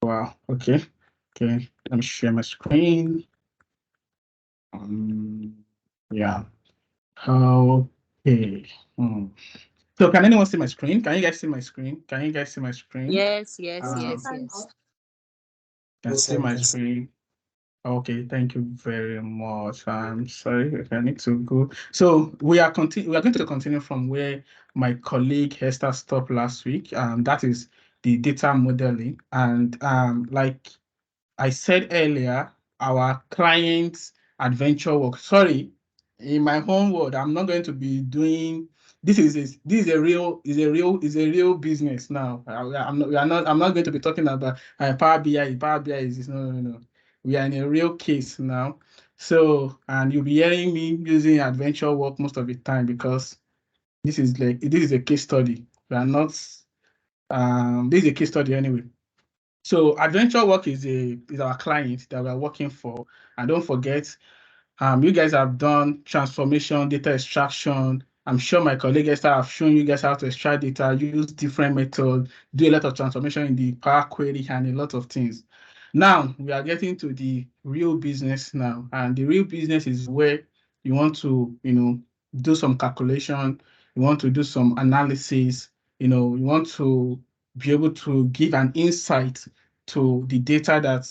Wow. Okay. Okay. Let me share my screen. Yeah. Okay. So can anyone see my screen? Can you guys see my screen? Can you guys see my screen? Yes, yes, Um, yes, yes. can see my screen. Okay, thank you very much. I'm sorry, I need to go. So we are going to continue from where my colleague Hester stopped last week. That is the data modeling. And like I said earlier, our clients' adventure work. Sorry, in my home world, I'm not going to be doing this is a real business now. I'm not going to be talking about Power BI. Power BI is this. No. We are in a real case now. So, and you'll be hearing me using adventure work most of the time because this is a case study. We are not this is a case study anyway. So adventure work is our client that we are working for. And don't forget, you guys have done transformation, data extraction. I'm sure my colleague Esther have shown you guys how to extract data, use different methods, do a lot of transformation in the Power Query and a lot of things. Now we are getting to the real business now, and the real business is where you want to, do some calculation, you want to do some analysis, you want to be able to give an insight to the data that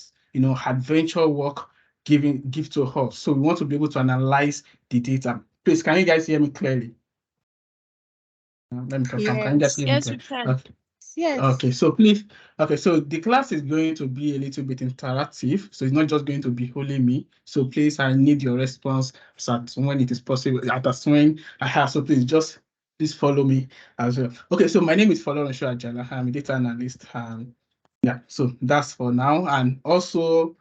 adventure work give to us. So we want to be able to analyze the data. Please, can you guys hear me clearly? Let me confirm. Can you guys Yes. hear me Yes, we clearly? can. Okay. Yes. Okay, so please, so the class is going to be a little bit interactive. So it's not just going to be only me. So please, I need your response at when it is possible, at as when I have. So please follow me as well. Okay, so my name is Folorunsho Ajala. I'm a data analyst. Yeah, so that's for now. And also,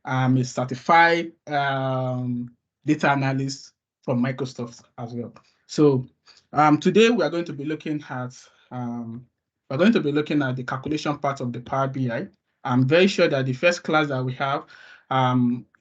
I'm a certified data analyst from Microsoft as well. So today we are going to be looking at the calculation part of the Power BI. I'm very sure that the first class that we have,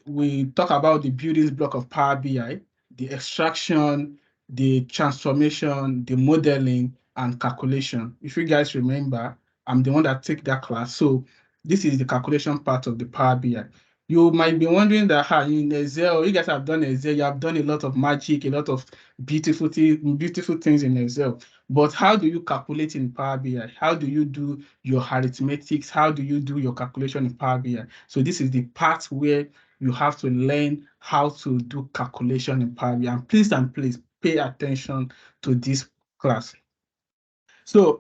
we talk about the building block of Power BI, the extraction, the transformation, the modeling, and calculation. If you guys remember, I'm the one that take that class. So this is the calculation part of the Power BI. You might be wondering that in Excel, you guys have done Excel, you have done a lot of magic, a lot of beautiful things in Excel. But how do you calculate in Power BI? How do you do your arithmetics? How do you do your calculation in Power BI? So this is the part where you have to learn how to do calculation in Power BI. And please pay attention to this class. So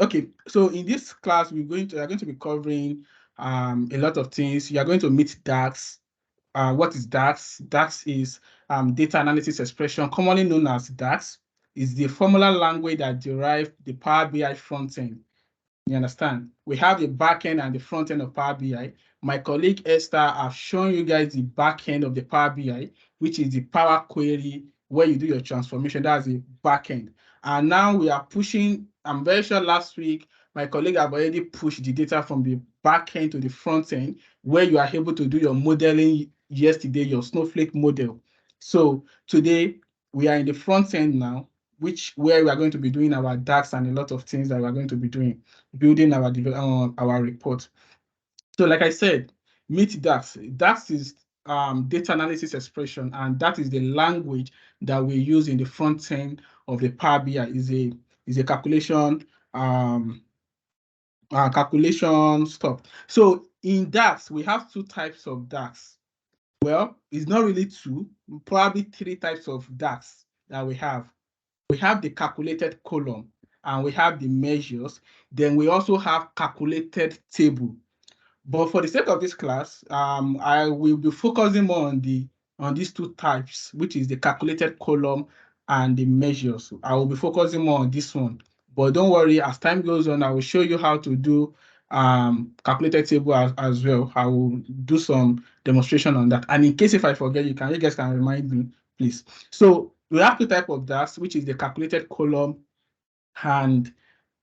okay, so in this class we are going to be covering a lot of things. You are going to meet DAX. What is DAX? DAX is data analysis expression, commonly known as DAX. Is the formula language that derives the Power BI front end. You understand? We have the back end and the front end of Power BI. My colleague Esther have shown you guys the back end of the Power BI, which is the Power Query, where you do your transformation. That's the back end. And now we are pushing, I'm very sure last week, my colleague have already pushed the data from the back end to the front end, where you are able to do your modeling yesterday, your Snowflake model. So today, we are in the front end now, where we are going to be doing our DAX and a lot of things that we are going to be doing, building our report. So like I said, meet DAX. DAX is data analysis expression, and that is the language that we use in the front end of the Power BI. Is a calculation stuff. So in DAX, we have two types of DAX. Well, it's not really two, probably three types of DAX that we have. We have the calculated column and we have the measures. Then we also have calculated table. But for the sake of this class, I will be focusing more on these two types, which is the calculated column and the measures. I will be focusing more on this one. But don't worry, as time goes on, I will show you how to do calculated table as well. I will do some demonstration on that. And in case if I forget, you guys can remind me, please. So we have two types of DAX, which is the calculated column and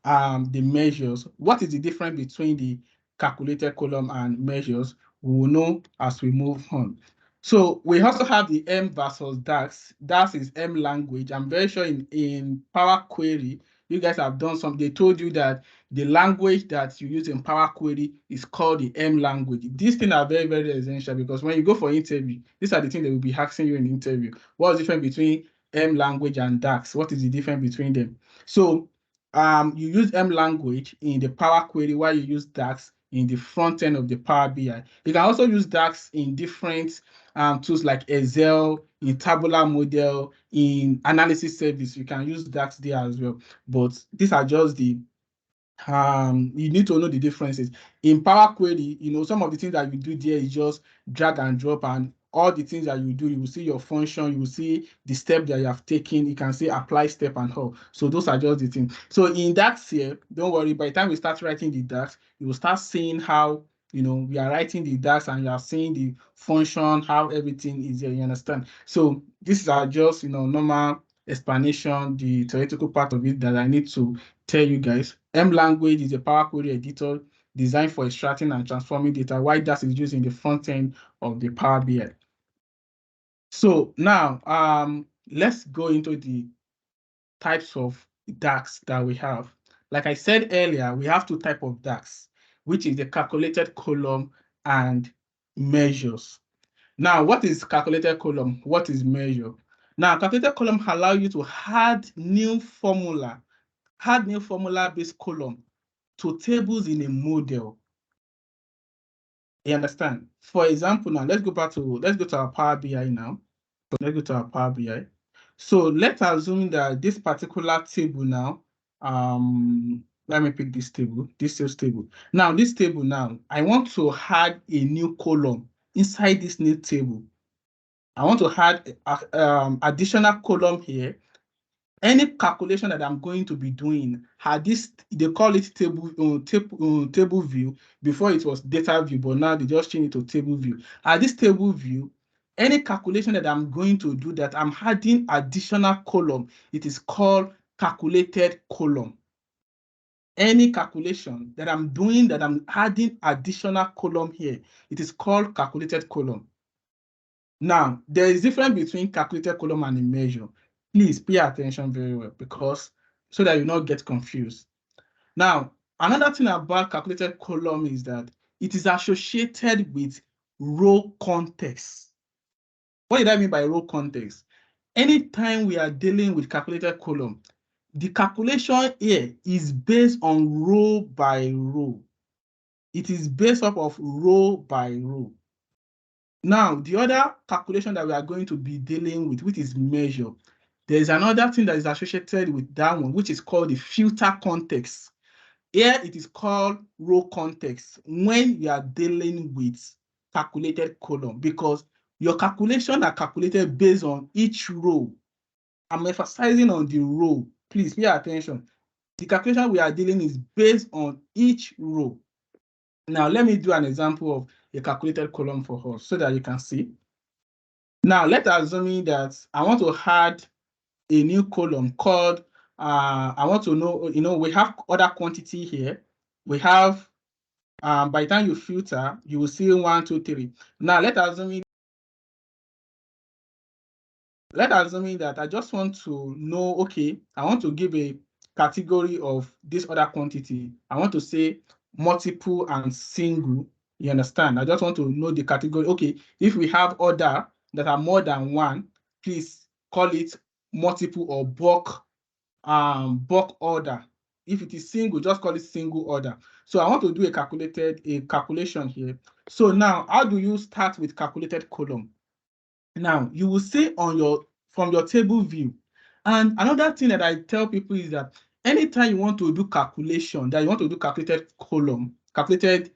the measures. What is the difference between the calculated column and measures? We will know as we move on. So we also have the M versus DAX. DAX is M language. I'm very sure in Power Query, you guys have done some, they told you that the language that you use in Power Query is called the M language. These things are very, very essential because when you go for interview, these are the things they will be asking you in interview. What's the difference between M language and DAX? What is the difference between them? So you use M language in the Power Query while you use DAX in the front end of the Power BI. You can also use DAX in different tools like Excel, in tabular model, in analysis service. You can use DAX there as well. But these are just the you need to know the differences. In Power Query, some of the things that you do there is just drag and drop, and all the things that you do, you will see your function, you will see the step that you have taken, you can see apply step and all. So those are just the things. So in DAX here, don't worry, by the time we start writing the DAX, you will start seeing how we are writing the DAX and you are seeing the function, how everything is there, you understand? So these are just normal explanation, the theoretical part of it that I need to tell you guys. M language is a Power Query editor designed for extracting and transforming data, while DAX is used in the front end of the Power BI. So now let's go into the types of DAX that we have. Like I said earlier, we have two types of DAX, which is the calculated column and measures. Now, what is calculated column? What is measure? Now, calculated column allow you to add new formula-based column to tables in a model. You understand? For example, now let's go to our Power BI now. Let's go to our Power BI. So let's assume that this particular table now, let me pick this table, this sales table. Now, this table now, I want to add a new column inside this new table. I want to add additional column here. Any calculation that I'm going to be doing had this, they call it table view. Before it was data view, but now they just change it to table view. At this table view, any calculation that I'm going to do that I'm adding additional column, it is called calculated column. Any calculation that I'm doing that I'm adding additional column here, it is called calculated column. Now, there is difference between calculated column and a measure. Please pay attention very well so that you not get confused. Now, another thing about calculated column is that it is associated with row context. What did I mean by row context? Anytime we are dealing with calculated column, the calculation here is based on row by row. It is based off of row by row. Now, the other calculation that we are going to be dealing with, which is measure, there is another thing that is associated with that one, which is called the filter context. Here, it is called row context when you are dealing with calculated column, because your calculations are calculated based on each row. I'm emphasizing on the row. Please pay attention. The calculation we are dealing is based on each row. Now, let me do an example of a calculated column for us so that you can see. Now, let's assume that I want to add a new column called, I want to know, we have other quantity here. We have, by the time you filter, you will see 1, 2, 3. Now, let's assume that I just want to know, okay, I want to give a category of this other quantity. I want to say multiple and single. You understand? I just want to know the category. Okay, if we have order that are more than one, please call it multiple or bulk order. If it is single, just call it single order. So I want to do a calculation here. So now, how do you start with calculated column? Now, you will see from your table view. And another thing that I tell people is that anytime you want to do calculation, that you want to do calculated column, calculated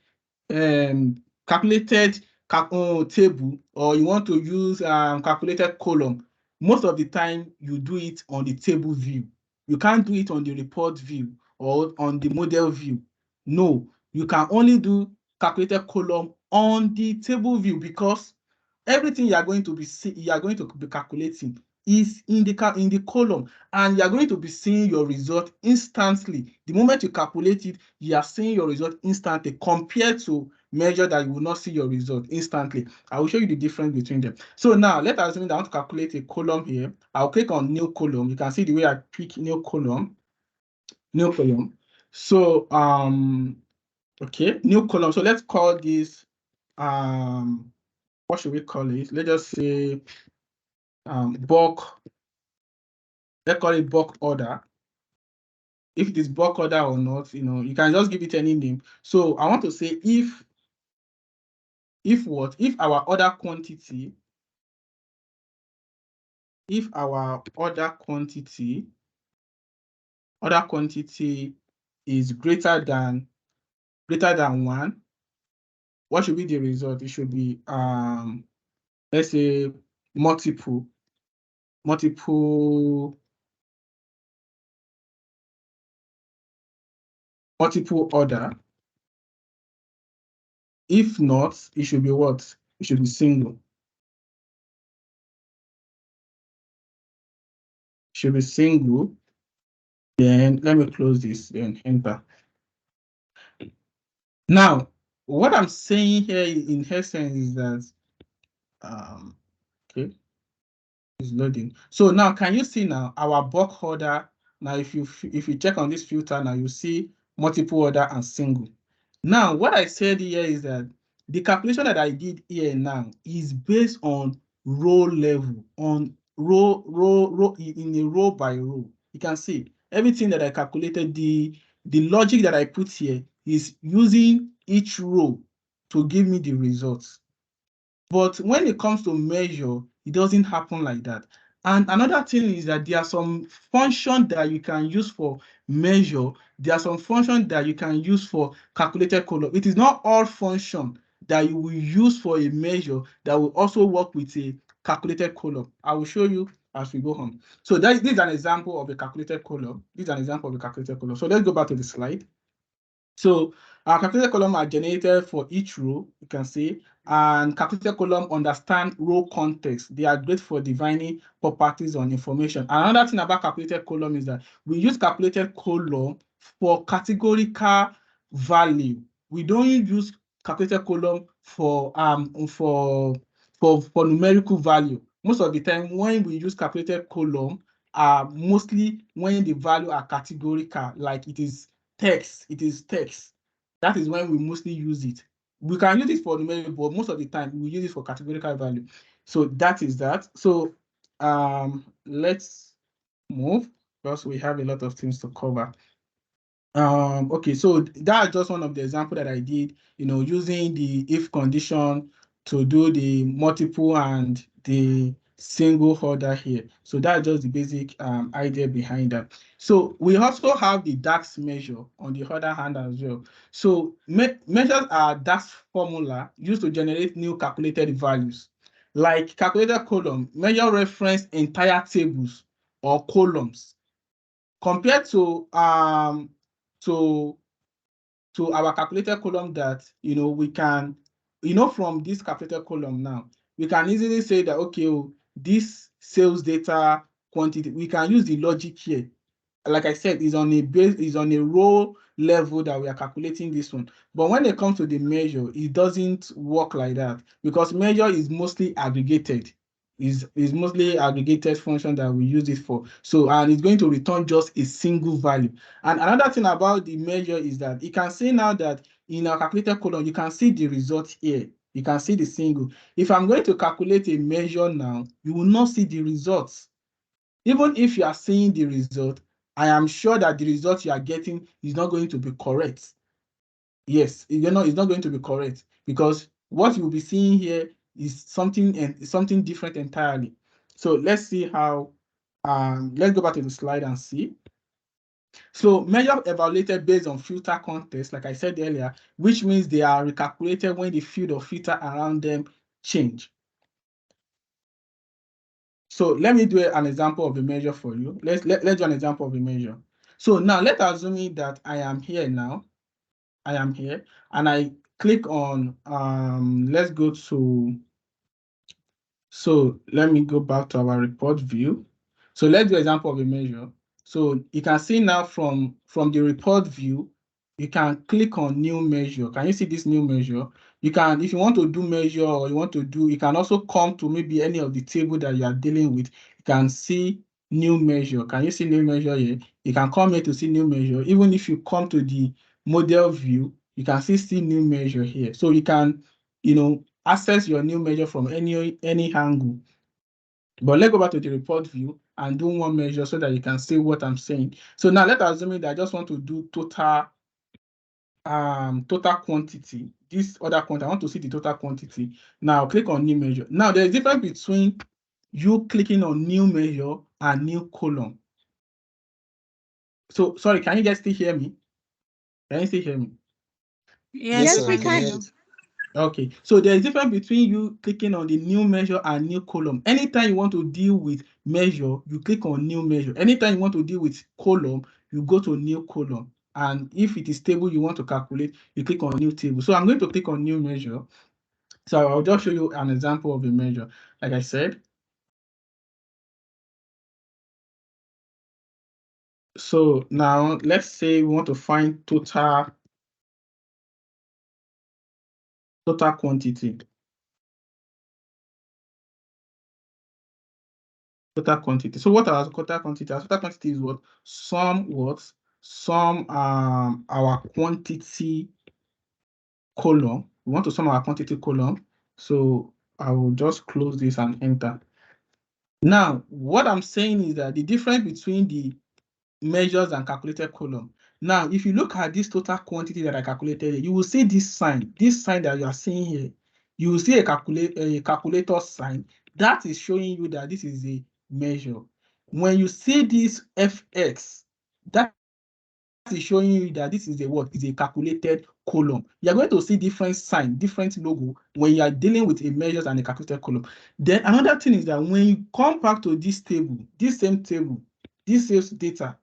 table, or you want to use calculated column, most of the time you do it on the table view. You can't do it on the report view or on the model view. No, you can only do calculated column on the table view, because everything you are going to be calculating is in the column, and you are going to be seeing your result instantly. The moment you calculate it, you are seeing your result instantly, compared to measure that you will not see your result instantly. I will show you the difference between them. So now, let's assume that I want to calculate a column here. I'll click on new column. You can see the way I pick new column. New column. So okay, new column. So let's call this what should we call it? Let's just say bulk. Let's call it bulk order. If it is bulk order or not, you can just give it any name. So I want to say if what? If our order quantity, is greater than 1, what should be the result? It should be let's say multiple order. If not, it should be what? It should be single. Should be single. Then let me close this, then enter. Now, what I'm saying here in essence is that okay, it's loading. So now can you see now our bulk order? Now if you check on this filter now, you see multiple order and single. Now what I said here is that the calculation that I did here now is based on row level, on row in a row by row. You can see everything that I calculated, the logic that I put here is using each row to give me the results. But when it comes to measure, it doesn't happen like that. And another thing is that there are some functions that you can use for measure. There are some functions that you can use for calculated column. It is not all function that you will use for a measure that will also work with a calculated column. I will show you as we go on. So this is an example of a calculated column. So let's go back to the slide. So our calculated column are generated for each row, you can see, and calculated column understand row context. They are great for defining properties on information. Another thing about calculated column is that we use calculated column for categorical value. We don't use calculated column for numerical value. Most of the time when we use calculated column are mostly when the value are categorical, like it is text. That is when we mostly use it. We can use it for numerical, but most of the time we use it for categorical value. So that is that. So let's move because we have a lot of things to cover. Okay, so that's just one of the examples that I did, using the if condition to do the multiple and the single order here. So that's just the basic idea behind that. So we also have the DAX measure on the other hand as well. So measures are DAX formula used to generate new calculated values. Like calculated column, measure reference entire tables or columns compared to our calculated column that we can from this calculated column now we can easily say that okay, this sales data quantity, we can use the logic here. Like I said, is on a row level that we are calculating this one. But when it comes to the measure, it doesn't work like that because measure is mostly aggregated. Is mostly aggregated function that we use it for. So, and it's going to return just a single value. And another thing about the measure is that you can see now that in our calculated column, you can see the result here. You can see the single. If I'm going to calculate a measure now, you will not see the results. Even if you are seeing the result, I am sure that the result you are getting is not going to be correct. Yes, it's not going to be correct because what you'll be seeing here is something different entirely. So let's see how, let's go back to the slide and see. So measure evaluated based on filter context, like I said earlier, which means they are recalculated when the field or filter around them change. So let me do an example of a measure for you. Let's do an example of a measure. So now let's assume that I am here now. I am here and I click on, let's go to, so let me go back to our report view. So let's do an example of a measure. So you can see now from the report view, you can click on new measure. Can you see this new measure? You can, if you want to do measure or you can also come to maybe any of the table that you are dealing with. You can see new measure. Can you see new measure here? You can come here to see new measure. Even if you come to the model view, you can see new measure here. So you can, access your new measure from any angle. But let's go back to the report view and do one measure so that you can see what I'm saying. So now let's assume that I just want to do total quantity. This other quantity, I want to see the total quantity. Now click on new measure. Now there's a difference between you clicking on new measure and new column. So sorry, can you guys still hear me? Can you still hear me? Yes, Yes, we we can. can. Okay, so there's a difference between you clicking on the new measure and new column. Anytime you want to deal with measure, you click on new measure. Anytime you want to deal with column, you go to new column. And if it is table you want to calculate, you click on new table. So I'm going to click on new measure. So I'll just show you an example of a measure. Like I said, so now let's say we want to find total quantity. Total quantity. So what are total quantity? Our total quantity is what? Sum our quantity column. We want to sum our quantity column. So I will just close this and enter. Now, what I'm saying is that the difference between the measures and calculated column. Now, if you look at this total quantity that I calculated, you will see this sign that you are seeing here. You will see a calculator sign that is showing you that this is a measure. When you see this FX, that is showing you that this is a what? Is a calculated column. You are going to see different sign, different logo when you are dealing with a measures and a calculated column. Then another thing is that when you come back to this table, this same table, this sales data,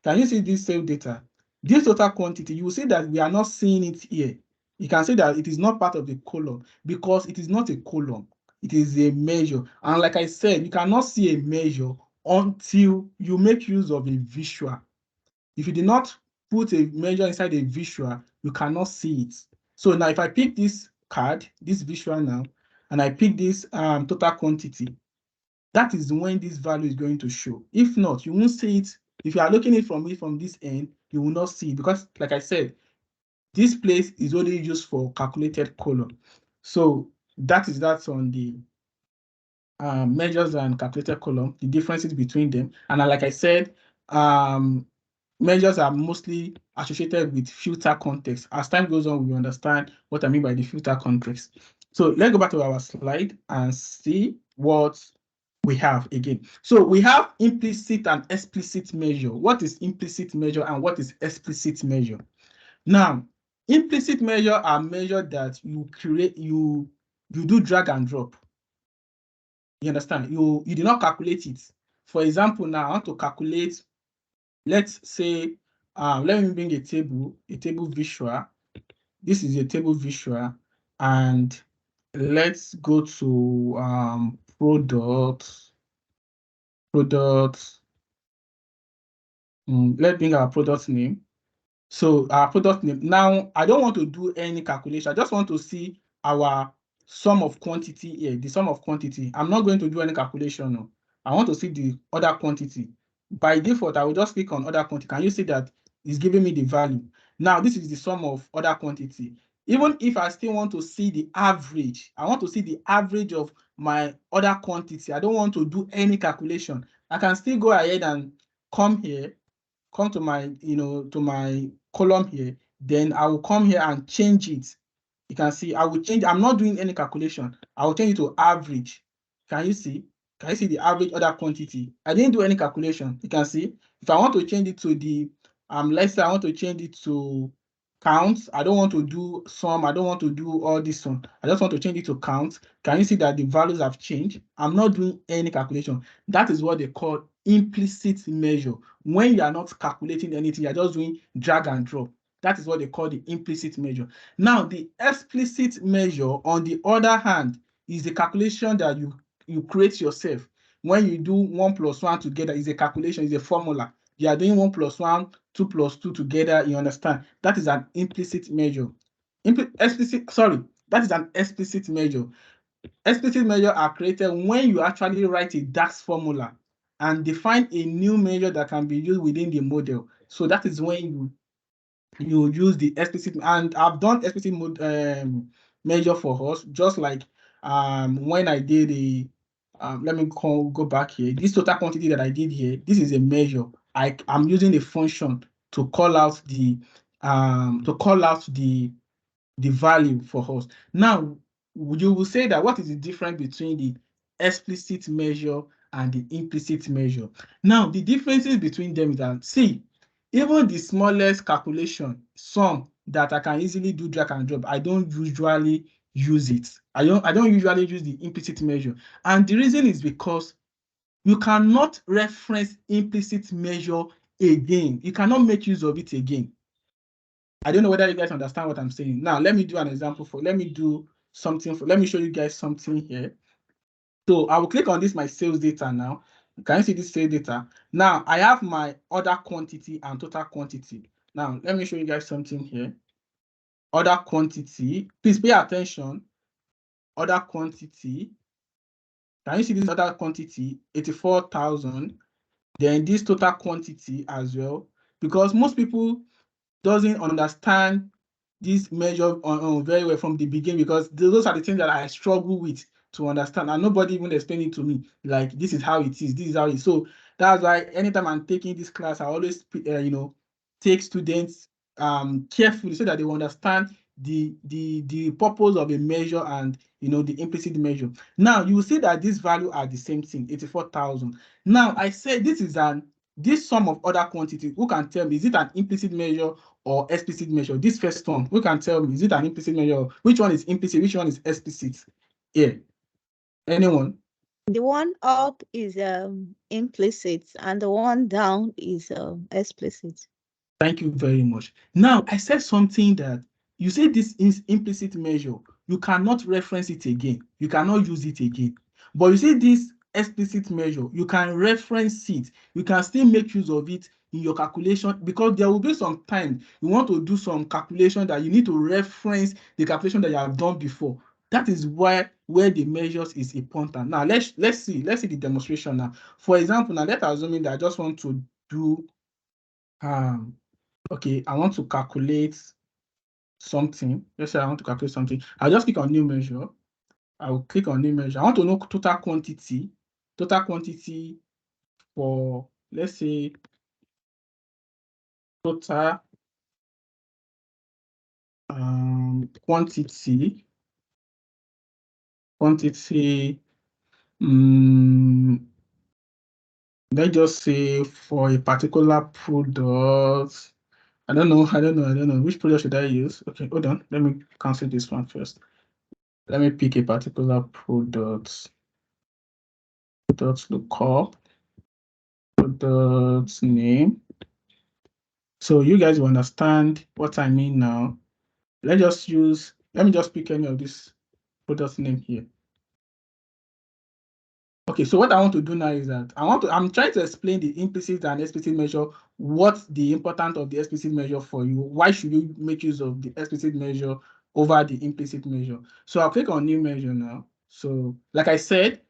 can you see this same data? This total quantity, you will see that we are not seeing it here. You can see that it is not part of the column because it is not a column. It is a measure. And like I said, you cannot see a measure until you make use of a visual. If you did not put a measure inside a visual, you cannot see it. So now if I pick this card, this visual now, and I pick this total quantity, that is when this value is going to show. If not, you won't see it. If you are looking at it from this end, you will not see it because, like I said, this place is only used for calculated column. So that's on the measures and calculated column, the differences between them. And like I said, measures are mostly associated with filter context. As time goes on, we understand what I mean by the filter context. So let's go back to our slide and see what we have again. So we have implicit and explicit measure. What is implicit measure and what is explicit measure? Now, implicit measure are measures that you create, you do drag and drop. You understand? You do not calculate it. For example, now I want to calculate, let's say, let me bring a table visual. This is a table visual, and let's go to products. Let's bring our product name. So our product name. Now, I don't want to do any calculation. I just want to see our sum of quantity here, the sum of quantity. I'm not going to do any calculation. No. I want to see the other quantity. By default, I will just click on other quantity. Can you see that it's giving me the value? Now, this is the sum of other quantity. Even if I still want to see the average, I want to see the average of my other quantity. I don't want to do any calculation. I can still go ahead and come here, come to my, to my column here, then I will come here and change it. You can see I will change, I'm not doing any calculation. I will change it to average. Can you see? Can you see the average order quantity? I didn't do any calculation. You can see if I want to change it to the, let's say I want to change it to counts. I don't want to do sum. I don't want to do all this one. I just want to change it to counts. Can you see that the values have changed? I'm not doing any calculation. That is what they call implicit measure. When you are not calculating anything, you're just doing drag and drop. That is what they call the implicit measure. Now, the explicit measure, on the other hand, is the calculation that you create yourself. When you do 1 + 1 together, is a calculation, is a formula. You are doing 1 + 1, 2 + 2 together, you understand? That is an implicit measure. That is an explicit measure. Explicit measures are created when you actually write a DAX formula. and define a new measure that can be used within the model. So that is when you use the explicit, and I've done explicit measure for us, just like when I did the let me go back here. This total quantity that I did here, this is a measure. I'm using a function to call out the value for us. Now, you will say that what is the difference between the explicit measure and the implicit measure? Now, the differences between them is that, see, even the smallest calculation, sum that I can easily do drag and drop, I don't usually use it. I don't usually use the implicit measure. And the reason is because you cannot reference implicit measure again. You cannot make use of it again. I don't know whether you guys understand what I'm saying. Now, let me do an example let me show you guys something here. So I will click on this, my sales data now. Can you see this sales data? Now, I have my order quantity and total quantity. Now, let me show you guys something here. Order quantity, please pay attention. Order quantity. Can you see this order quantity? 84,000. Then this total quantity as well. Because most people doesn't understand this measure very well from the beginning, because those are the things that I struggle with to understand, and nobody even explained it to me. Like, this is how it is, this is how it is. So that's why anytime I'm taking this class, I always take students carefully, so that they will understand the purpose of a measure and the implicit measure. Now you will see that this value are the same thing, 84,000. Now I said this sum of order quantity, who can tell me, is it an implicit measure or explicit measure? This first one, who can tell me, is it an implicit measure? Which one is implicit? Which one is explicit? Here, anyone? The one up is implicit, and the one down is explicit. Thank you very much. Now, I said something that you say this is implicit measure. You cannot reference it again. You cannot use it again. But you say this explicit measure, you can reference it. You can still make use of it in your calculation, because there will be some time you want to do some calculation that you need to reference the calculation that you have done before. That is where the measures is important. Now, let's see the demonstration now. For example, now let's assume that I just want to do okay, I want to calculate something. Let's say I want to calculate something. I'll just click on new measure. I will click on new measure. I want to know total quantity for, let's say, total quantity. Let's just say for a particular product. I don't know. Which product should I use? Okay, hold on. Let me cancel this one first. Let me pick a particular product. Product lookup. Product name. So you guys will understand what I mean now. Let me just pick any of this product name here. Okay, so what I want to do now is that I'm trying to explain the implicit and explicit measure, what's the importance of the explicit measure for you. Why should you make use of the explicit measure over the implicit measure? So I'll click on new measure now. So like I said,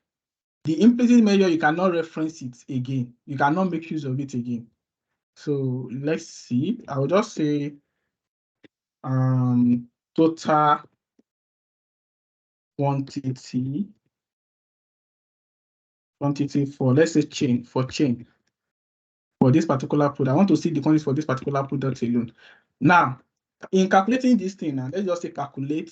the implicit measure, you cannot reference it again. You cannot make use of it again. So let's see. I will just say total quantity for, let's say, chain for this particular product. I want to see the quantity for this particular product alone. Now, in calculating this thing, now let's just say calculate.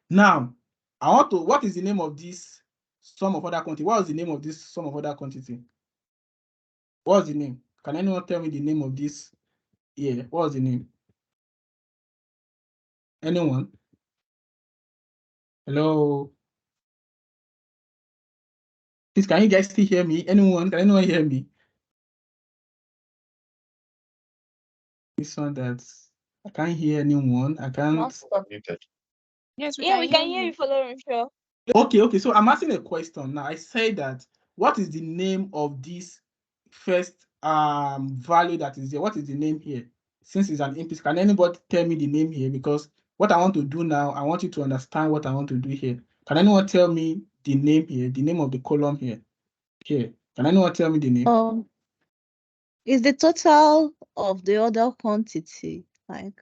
Now, what is the name of this sum of other quantity? What is the name of this sum of other quantity? What's the name? Can anyone tell me the name of this here? What's the name? Anyone? Hello? Please, can you guys still hear me? Can anyone hear me? This one I can't hear anyone. I can't. Yes, we can hear you, following show. Okay. So I'm asking a question now. I say that, what is the name of this first value that is here? What is the name here? Since it's an implicit, can anybody tell me the name here? Because what I want to do now, I want you to understand what I want to do here. Can anyone tell me the name here, the name of the column here. Here. Can anyone tell me the name? Is the total of the other quantity, like?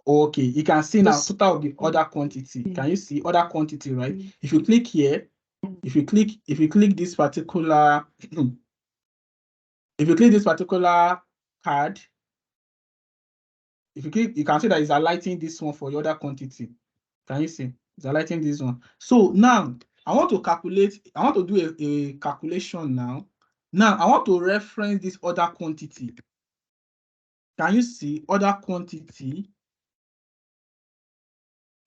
Okay, you can see now total of the other quantity. Can you see other quantity, right? If you click here, if you click this particular if you click this particular card, if you click, you can see that it's highlighting this one for the other quantity. Can you see? It's highlighting this one. So now I want to calculate, I want to do a calculation now. Now I want to reference this other quantity. Can you see other quantity?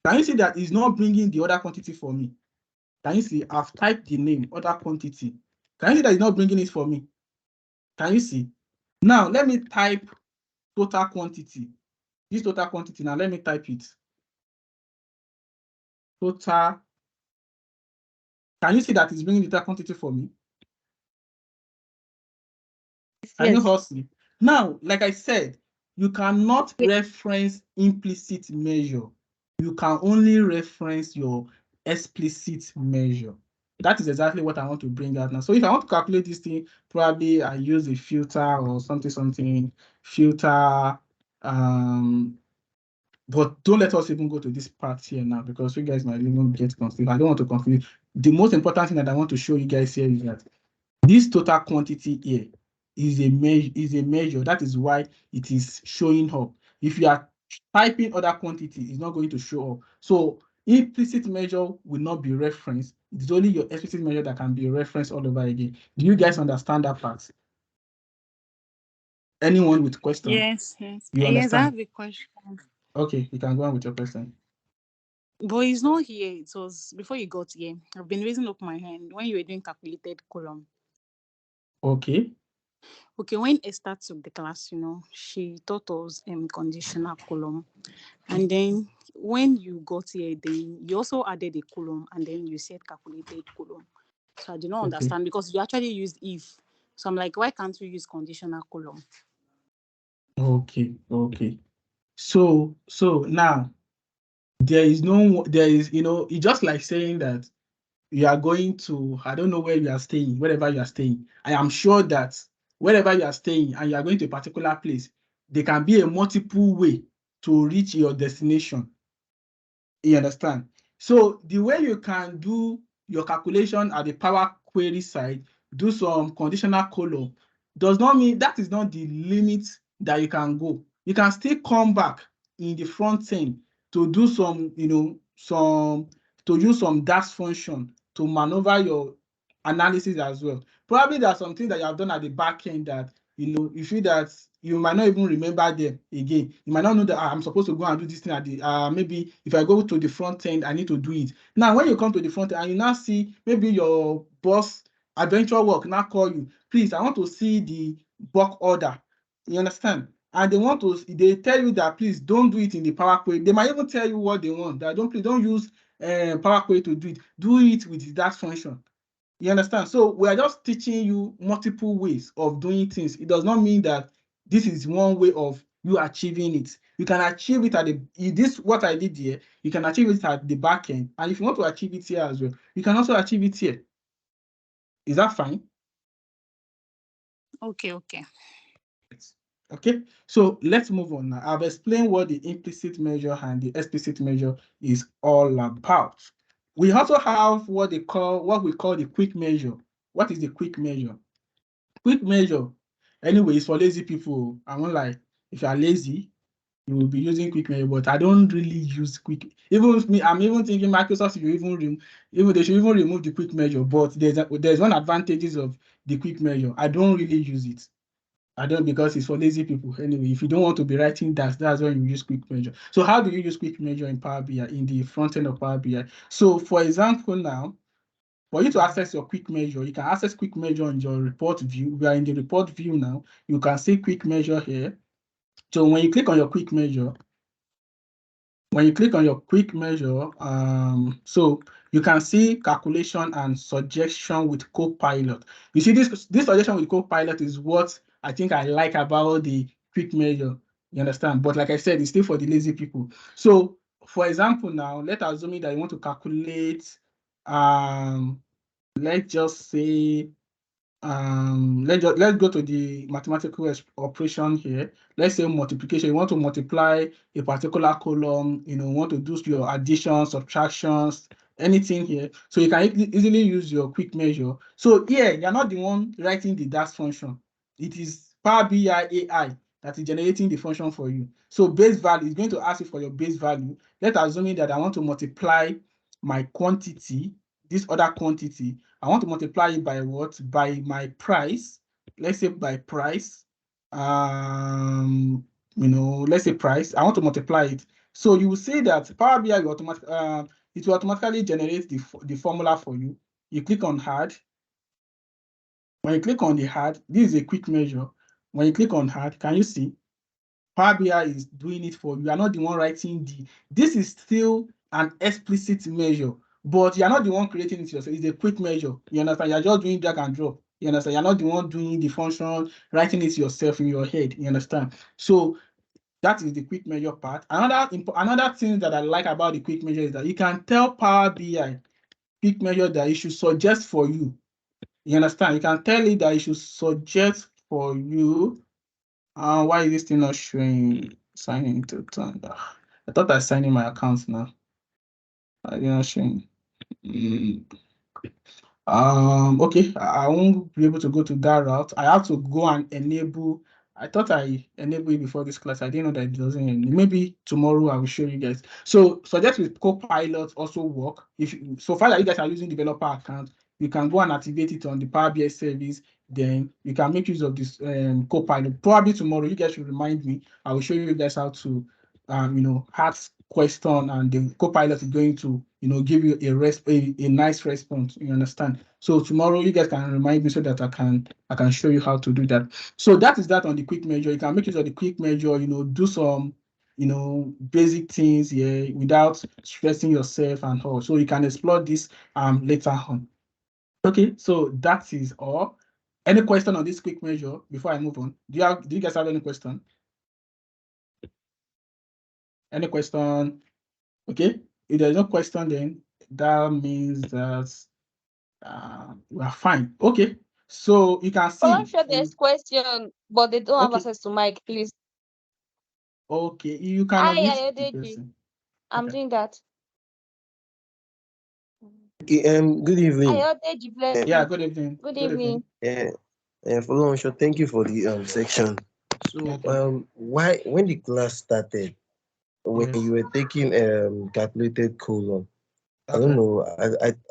Can you see that it's not bringing the other quantity for me? Can you see? I've typed the name, other quantity. Can you see that it's not bringing it for me? Can you see? Now let me type total quantity. This total quantity, now let me type it. Total. Can you see that it's bringing the total quantity for me? Can you all see? Now, like I said, you cannot reference implicit measure. You can only reference your explicit measure. That is exactly what I want to bring out now. So if I want to calculate this thing, probably I use a filter or something, filter. But don't let us even go to this part here now because you guys might even get confused. I don't want to confuse. The most important thing that I want to show you guys here is that this total quantity here is a measure. That is why it is showing up. If you are typing other quantity, it's not going to show up. So implicit measure will not be referenced. It's only your explicit measure that can be referenced all over again. Do you guys understand that part? Anyone with question? Yes. You understand? Yes, I have a question. Okay, you can go on with your question. But it's not here. It was before you got here. I've been raising up my hand when you were doing calculated column. Okay. Okay, when Esther took the class, she taught us conditional column. And then when you got here, then you also added a column and then you said calculated column. So I did not understand because you actually used if. So I'm like, why can't we use conditional column? Okay. So now it's just like saying that you are going to, I don't know where you are staying, wherever you are staying. I am sure that wherever you are staying and you are going to a particular place, there can be a multiple way to reach your destination. You understand? So the way you can do your calculation at the Power Query side, do some conditional column, does not mean that is not the limit that you can go. You can still come back in the front end to do some, to use some DAX function to maneuver your analysis as well. Probably there are some things that you have done at the back end that you feel that you might not even remember them again. You might not know that I'm supposed to go and do this thing at the maybe if I go to the front end, I need to do it. Now, when you come to the front end and you now see maybe your boss adventure work now call you, please, I want to see the bulk order. You understand? And they tell you that please don't do it in the Power Query. They might even tell you what they want. That don't use Power Query to do it. Do it with that function. You understand? So we are just teaching you multiple ways of doing things. It does not mean that this is one way of you achieving it. You can achieve it what I did here, you can achieve it at the back end. And if you want to achieve it here as well, you can also achieve it here. Is that fine? Okay. Okay, so let's move on now. I've explained what the implicit measure and the explicit measure is all about. We also have what we call the quick measure. What is the quick measure? Quick measure, anyway, is for lazy people. I won't lie. If you are lazy, you will be using quick measure, but I don't really use quick. Even with me, I'm even thinking Microsoft should they should even remove the quick measure. But there's one advantages of the quick measure. I don't really use it. I don't, because it's for lazy people. Anyway, if you don't want to be writing that's when you use quick measure. So how do you use quick measure in Power BI, in the front end of Power BI? So for example now, for you to access your quick measure, you can access quick measure in your report view. We are in the report view now. You can see quick measure here. So when you click on your quick measure, so you can see calculation and suggestion with Copilot. You see, this suggestion with Copilot is what I think I like about the quick measure. You understand? But like I said, it's still for the lazy people. So for example, now let's assume that you want to calculate let's just say, let's go to the mathematical operation here. Let's say multiplication. You want to multiply a particular column, you want to do your additions, subtractions, anything here. So you can easily use your quick measure. So here, you're not the one writing the dash function. It is Power BI AI that is generating the function for you. So base value is going to ask you for your base value. Let's assume that I want to multiply my quantity, this other quantity. I want to multiply it by what? By my price. Let's say by price. Let's say price. I want to multiply it. So you will say that Power BI will it will automatically generate the formula for you. You click on Add. When you click on the Add, this is a quick measure. When you click on Add, can you see? Power BI is doing it for you. You are not the one writing this is still an explicit measure, but you are not the one creating it yourself. It's a quick measure. You understand? You're just doing drag and drop. You understand? You're not the one doing the function, writing it yourself in your head. You understand? So that is the quick measure part. Another thing that I like about the quick measure is that you can tell Power BI quick measure that it should suggest for you. You understand? You can tell it that it should suggest for you. Why is this thing not showing signing into turn? I thought I signed in my account now. I did not showing. Okay, I won't be able to go to that route. I have to go and enable. I thought I enabled it before this class. I didn't know that it doesn't enable. Maybe tomorrow I will show you guys. So suggest with Copilot also work. So far that you guys are using developer account, you can go and activate it on the Power BI service. Then you can make use of this Copilot. Probably tomorrow, you guys should remind me. I will show you guys how to ask question, and the Copilot is going to give you a nice response. You understand? So tomorrow you guys can remind me so that I can show you how to do that. So that is that on the quick measure. You can make use of the quick measure, do some basic things here without stressing yourself and all. So you can explore this later on. Okay, so that is all. Any question on this quick measure before I move on? Do you guys have any question? Any question? Okay, if there's no question, then that means that we are fine. Okay, so you can see. I'm sure there's question, but they don't have Okay. access to mic, please. Okay, you can Hi, unmute the Ayodeji. person. I'm Okay. doing that. Okay, good evening. Ayodeji, bless Yeah, you. good evening. Good Good evening. evening. Follow, thank you for the section. So Okay. why when the class started, when Yes. you were taking calculated column, I don't Okay. know,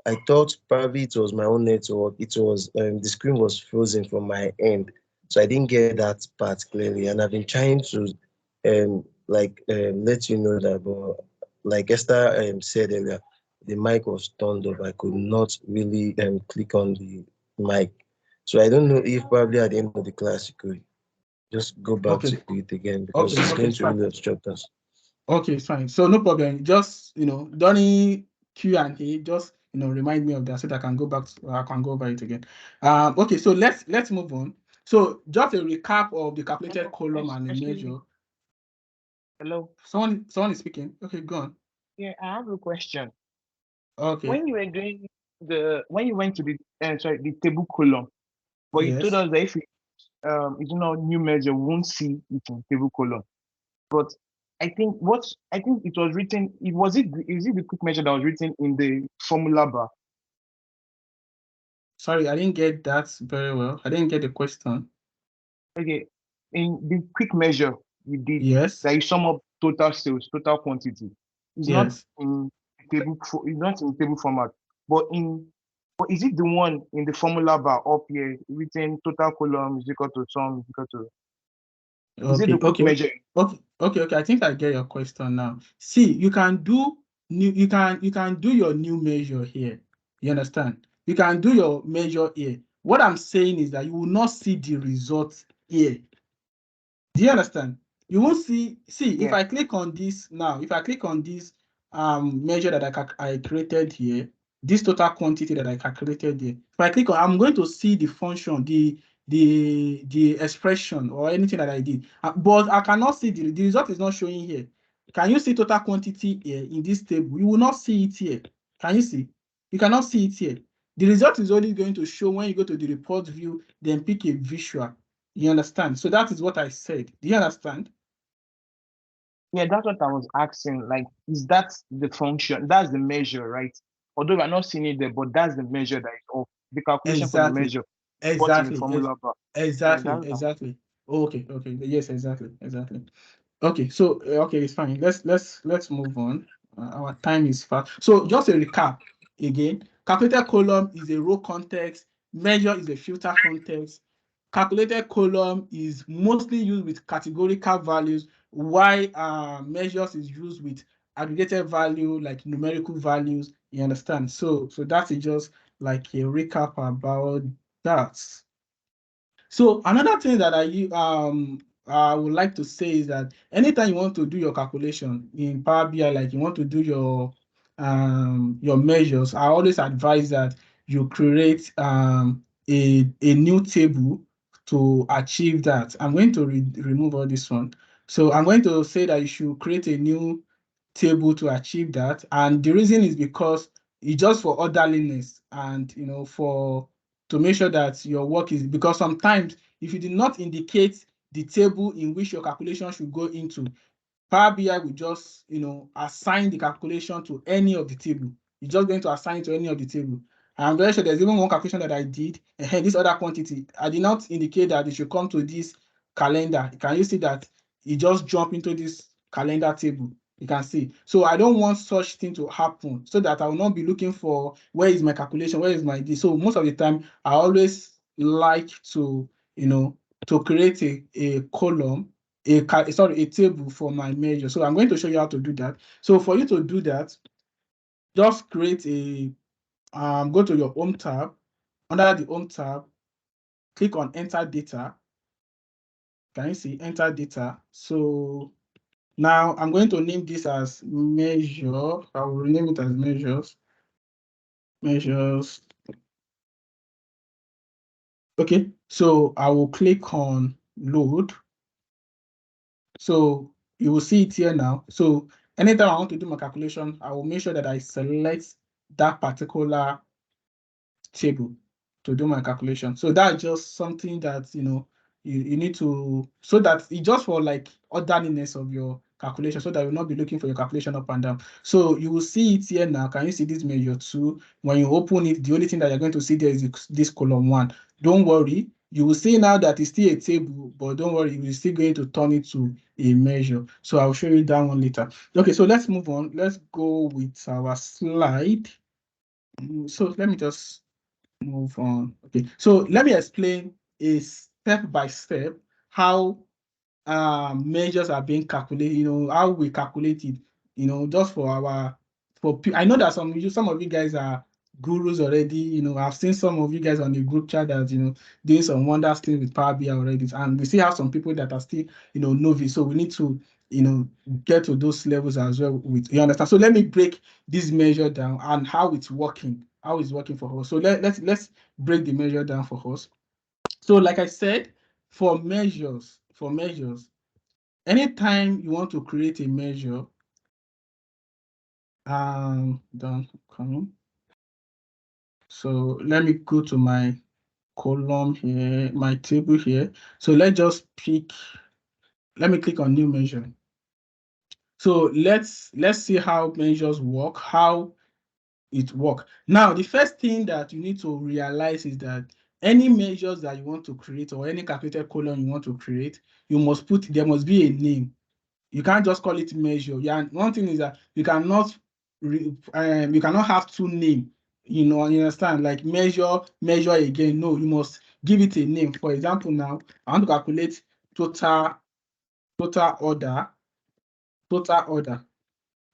I thought probably it was my own network. It was the screen was frozen from my end, so I didn't get that part clearly, and I've been trying to let you know that, but like Esther said earlier, the mic was turned off. I could not really click on the mic, so I don't know if probably at the end of the class you could just go back Okay. to it again, because Okay. it's Okay. going It's to fine. really obstruct us. Okay, it's fine. So no problem. Just during Q&A, just remind me of that so that I can go back. I can go over it again. Okay. So let's move on. So just a recap of the calculated column and the measure. Hello. Someone is speaking. Okay, go on. Yeah, I have a question. Okay. When you were doing when you went to the table column, but you told Yes. us that if it's not new measure, we won't see it in table column. But I think it was written. Is it the quick measure that was written in the formula bar? Sorry, I didn't get that very well. I didn't get the question. Okay, in the quick measure you did, Yes. that you sum up total sales, total quantity. It's not Yes. in it's not in table format, but is it the one in the formula bar up here written total column is equal to sum is equal to? Is it the Okay. quick measure? Okay. I think I get your question now. See, you can do you can do your new measure here. You understand? You can do your measure here. What I'm saying is that you will not see the results here. Do you understand? You won't see if I click on this now, if I click on this measure that I created here, this total quantity that I calculated here. If I click on, I'm going to see the function, the expression or anything that I did. But I cannot see the result is not showing here. Can you see total quantity here in this table? You will not see it here. Can you see? You cannot see it here. The result is only going to show when you go to the report view, then pick a visual. You understand? So that is what I said. Do you understand? Yeah, that's what I was asking. Like, is that the function? That's the measure, right? Although we're not seeing it there, but that's the measure that is off. The calculation for the Exactly. measure. What is the Exactly. formula bar? Yeah, Exactly. that's Exactly. Okay. Okay. Yes. Exactly. Exactly. Okay. So okay, it's fine. Let's move on. Our time is fast. So just a recap again. Calculated column is a row context. Measure is a filter context. Calculated column is mostly used with categorical values, while measures is used with aggregated value like numerical values. You understand? So that is just like a recap about that. So another thing that I would like to say is that anytime you want to do your calculation in Power BI, like you want to do your measures, I always advise that you create a new table to achieve that. I'm going to remove all this one. So I'm going to say that you should create a new table to achieve that. And the reason is because it's just for orderliness and to make sure that your work is, because sometimes if you did not indicate the table in which your calculation should go into, Power BI will just, assign the calculation to any of the table. You're just going to assign it to any of the table. I'm very sure there's even one calculation that I did, and this other quantity, I did not indicate that it should come to this calendar. Can you see that it just jump into this calendar table? You can see. So I don't want such thing to happen, so that I will not be looking for where is my calculation, where is my this. So most of the time, I always like to, to create a column, a table for my measure. So I'm going to show you how to do that. So for you to do that, just create go to your home tab. Under the home tab, click on enter data. Can you see enter data? So now I'm going to name this as measure. I will rename it as measures. Measures. Okay, so I will click on load. So you will see it here now. So anytime I want to do my calculation, I will make sure that I select that particular table to do my calculation. So that's just something that you need to, so that it's just for like orderliness of your calculation, so that you'll not be looking for your calculation up and down. So you will see it here now. Can you see this measure 2? When you open it, the only thing that you're going to see there is this column 1. Don't worry, you will see now that it's still a table, but don't worry, we're still going to turn it to a measure. So I'll show you that one later. Okay, so let's move on. Let's go with our slide. So let me just move on. Okay, so let me explain a step by step how measures are being calculated, how we calculate it, just for I know that some of you guys are gurus already. I've seen some of you guys on the group chat that doing some wonders things with Power BI already, and we still have some people that are still novice. So we need to get to those levels as well. You understand? So let me break this measure down and how it's working, for us. So let's break the measure down for us. So like I said, for measures, anytime you want to create a measure, done coming. So let me go to my column here, my table here. So let me click on new measure. So let's see how measures work, how it work. Now, the first thing that you need to realize is that any measures that you want to create, or any calculated column you want to create, there must be a name. You can't just call it measure. Yeah, one thing is that you cannot have two names. You understand? Like measure again. No, you must give it a name. For example, now I want to calculate total order.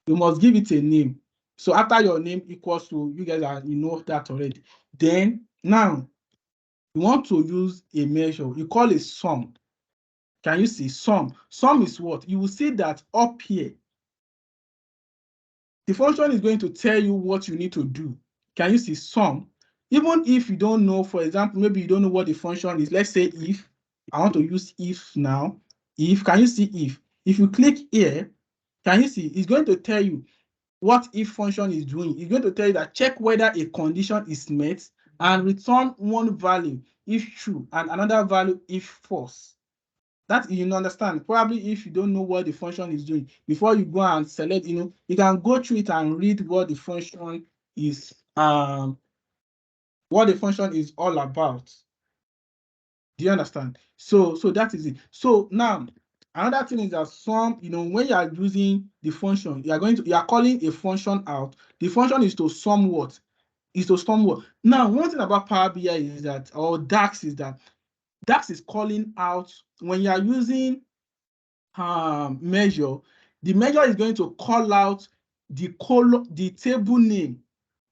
You must give it a name. So after your name equals to, you guys know that already. Then now you want to use a measure. You call it sum. Can you see sum? Sum is what? You will see that up here, the function is going to tell you what you need to do. Can you see sum? Even if you don't know, for example, maybe you don't know what the function is. Let's say if. I want to use if now. If, can you see if? If you click here, can you see? It's going to tell you what if function is doing. It's going to tell you that check whether a condition is met and return one value if true and another value if false. That you understand. Probably if you don't know what the function is doing, before you go and select, you can go through it and read what the function is all about. Do you understand? So that is it. So now another thing is that some, when you are using the function, you are calling a function out. The function is to sum what? Now, one thing about Power BI is that, or DAX is that DAX is calling out when you are using measure, the measure is going to call out the table name.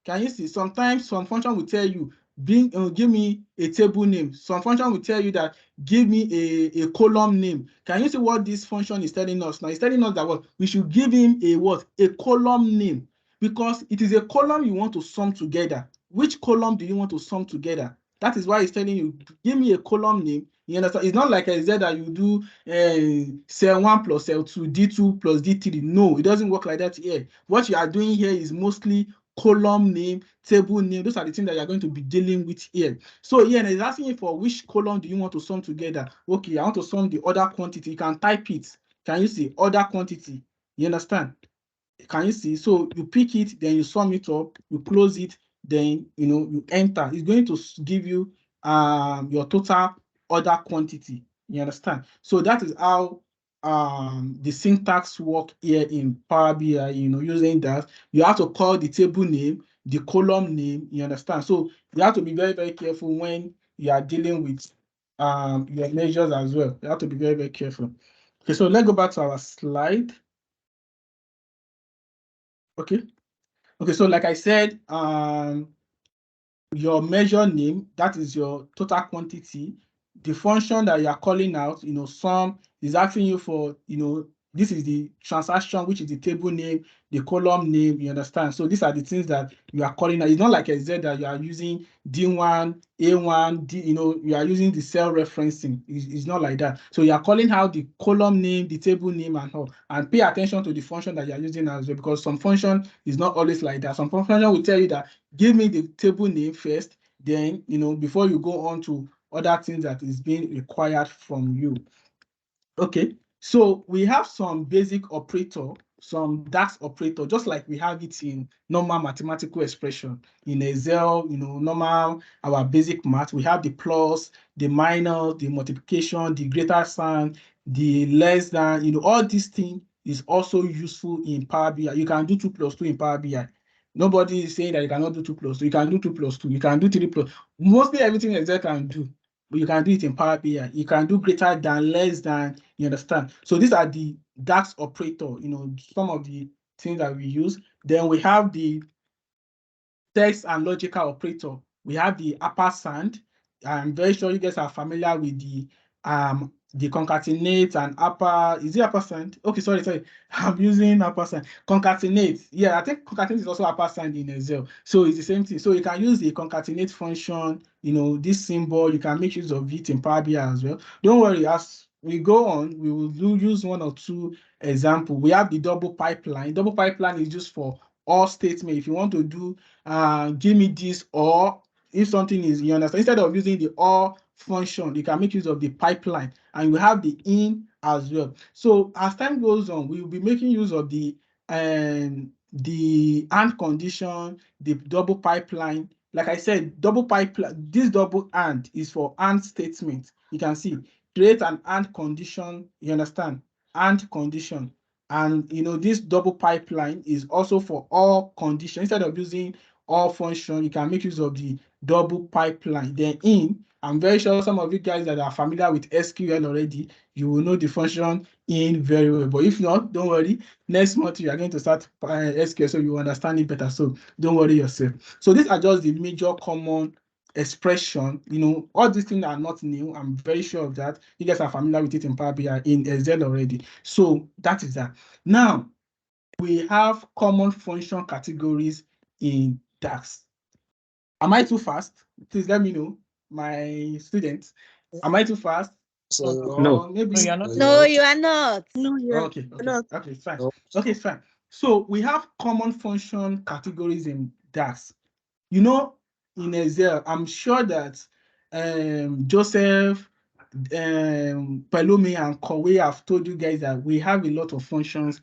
Can you see? Sometimes some function will tell you, give me a table name. Some function will tell you that give me a column name. Can you see what this function is telling us now? It's telling us that what we should give him a column name, because it is a column you want to sum together. Which column do you want to sum together? That is why it's telling you, give me a column name. You understand? It's not like I said that you do cell 1 plus cell 2, D2 plus D3. No, it doesn't work like that here. What you are doing here is mostly column name, table name. Those are the things that you're going to be dealing with here. So here, it's asking you for which column do you want to sum together. Okay, I want to sum the order quantity. You can type it. Can you see? Order quantity. You understand? Can you see? So you pick it, then you sum it up, you close it, then you enter. It's going to give you your total order quantity. You understand? So that is how the syntax work here in Power BI. Using that, you have to call the table name, the column name. You understand? So you have to be very, very careful when you are dealing with your measures as well. You have to be very, very careful. Okay, so let's go back to our slide. Okay, so like I said, your measure name, that is your total quantity. The function that you are calling out, sum, is asking you for, this is the transaction, which is the table name, the column name. You understand? So these are the things that you are calling out. It's not like I said that you are using D1, A1, D, you are using the cell referencing. It's not like that. So you are calling out the column name, the table name, and all. And pay attention to the function that you are using as well, because some function is not always like that. Some function will tell you that give me the table name first, then before you go on to other things that is being required from you. Okay, so we have some basic operator, some DAX operator, just like we have it in normal mathematical expression in Excel, normal, our basic math. We have the plus, the minus, the multiplication, the greater sign, the less than, all these things is also useful in Power BI. You can do 2 plus 2 in Power BI. Nobody is saying that you cannot do 2 plus 2. You can do 2 plus 2. You can do 3 plus. Mostly everything Excel can do, but you can do it in Power BI. You can do greater than, less than. You understand? So these are the DAX operator. Some of the things that we use. Then we have the text and logical operator. We have the ampersand. I'm very sure you guys are familiar with the concatenate and is it ampersand? Okay, sorry. I'm using ampersand. Concatenate. Yeah, I think concatenate is also ampersand in Excel. So it's the same thing. So you can use the concatenate function, this symbol, you can make use of it in Power BI as well. Don't worry, as we go on, we will use 1 or 2 examples. We have the double pipeline. Double pipeline is just for or statement. If you want to do give me this, or if something is, you understand, instead of using the or function, you can make use of the pipeline, and you have the in as well. So as time goes on, we will be making use of the and condition, the double pipeline. Like I said, double pipeline, this double and is for and statement. You can see create an and condition, you understand, and condition. And this double pipeline is also for all conditions. Instead of using all function, you can make use of the double pipeline. Then in, I'm very sure some of you guys that are familiar with SQL already, you will know the function in very well. But if not, don't worry. Next month you are going to start SQL, so you understand it better. So don't worry yourself. So these are just the major common expression. All these things are not new. I'm very sure of that. You guys are familiar with it in Power BI, in Excel already. So that is that. Now we have common function categories in DAX. Am I too fast? Please let me know, my students. Am I too fast? So Or maybe No, you're not. No, you are not. No, you're okay, not. fine. no, Okay, fine. So we have common function categories in DAX. You know, in Excel, I'm sure that Joseph, Palome, and Kowe have told you guys that we have a lot of functions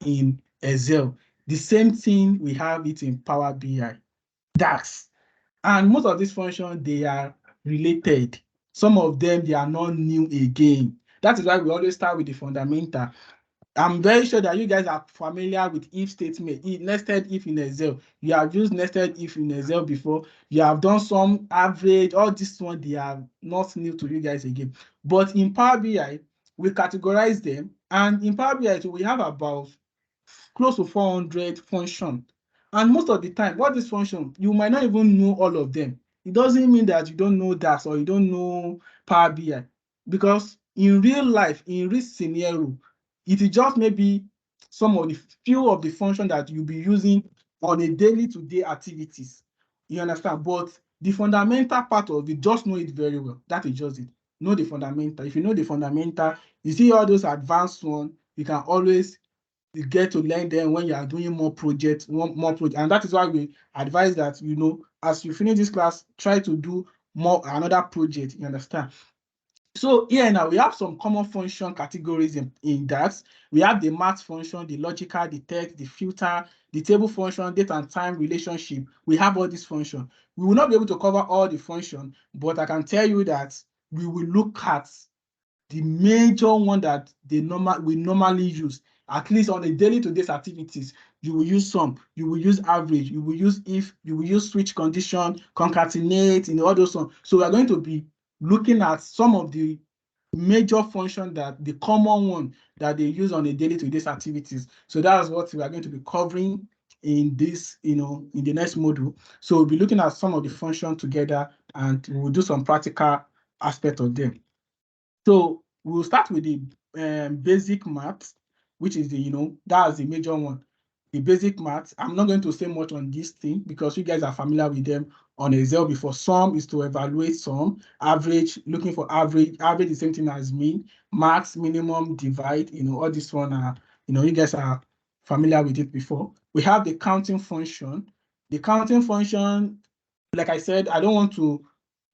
in Excel. The same thing, we have it in Power BI, DAX. And most of these functions, they are related. Some of them, they are not new again. That is why we always start with the fundamental. I'm very sure that you guys are familiar with if statement, nested if in Excel. You have used nested if in Excel before. You have done some average, all this one, they are not new to you guys again. But in Power BI, we categorize them. And in Power BI, we have about close to 400 functions. And most of the time, what this function, you might not even know all of them. It doesn't mean that you don't know DAX or you don't know Power BI. Because in real life, in real scenario, it is just maybe some of the few of the functions that you'll be using on a daily to day activities. You understand? But the fundamental part of it, just know it very well. That is just it. Know the fundamental. If you know the fundamental, you see all those advanced ones, you can always get to learn them when you are doing more projects, and that is why we advise that, you know, as you finish this class, try to do more another project. You understand? So here now we have some common function categories in DAX. We have the math function, the logical, the text, the filter, the table function, date and time relationship. We have all these functions. We will not be able to cover all the functions, but I can tell you that we will look at the major one that we normally use, at least on a daily to day activities. You will use sum, you will use average, you will use if, you will use switch condition, concatenate, in all those ones. So we are going to be looking at some of the major function, that the common one that they use on a daily to day activities. So that's what we are going to be covering in this, you know, in the next module. So we'll be looking at some of the functions together, and we'll do some practical aspect of them. So we'll start with the basic maths, which is the, you know, that's the major one. The basic maths. I'm not going to say much on this thing because you guys are familiar with them on Excel before. Sum is to evaluate sum, average, looking for average. Average is the same thing as mean, max, minimum, divide. You know, all this one are, you know, you guys are familiar with it before. We have the counting function. The counting function, like I said, I don't want to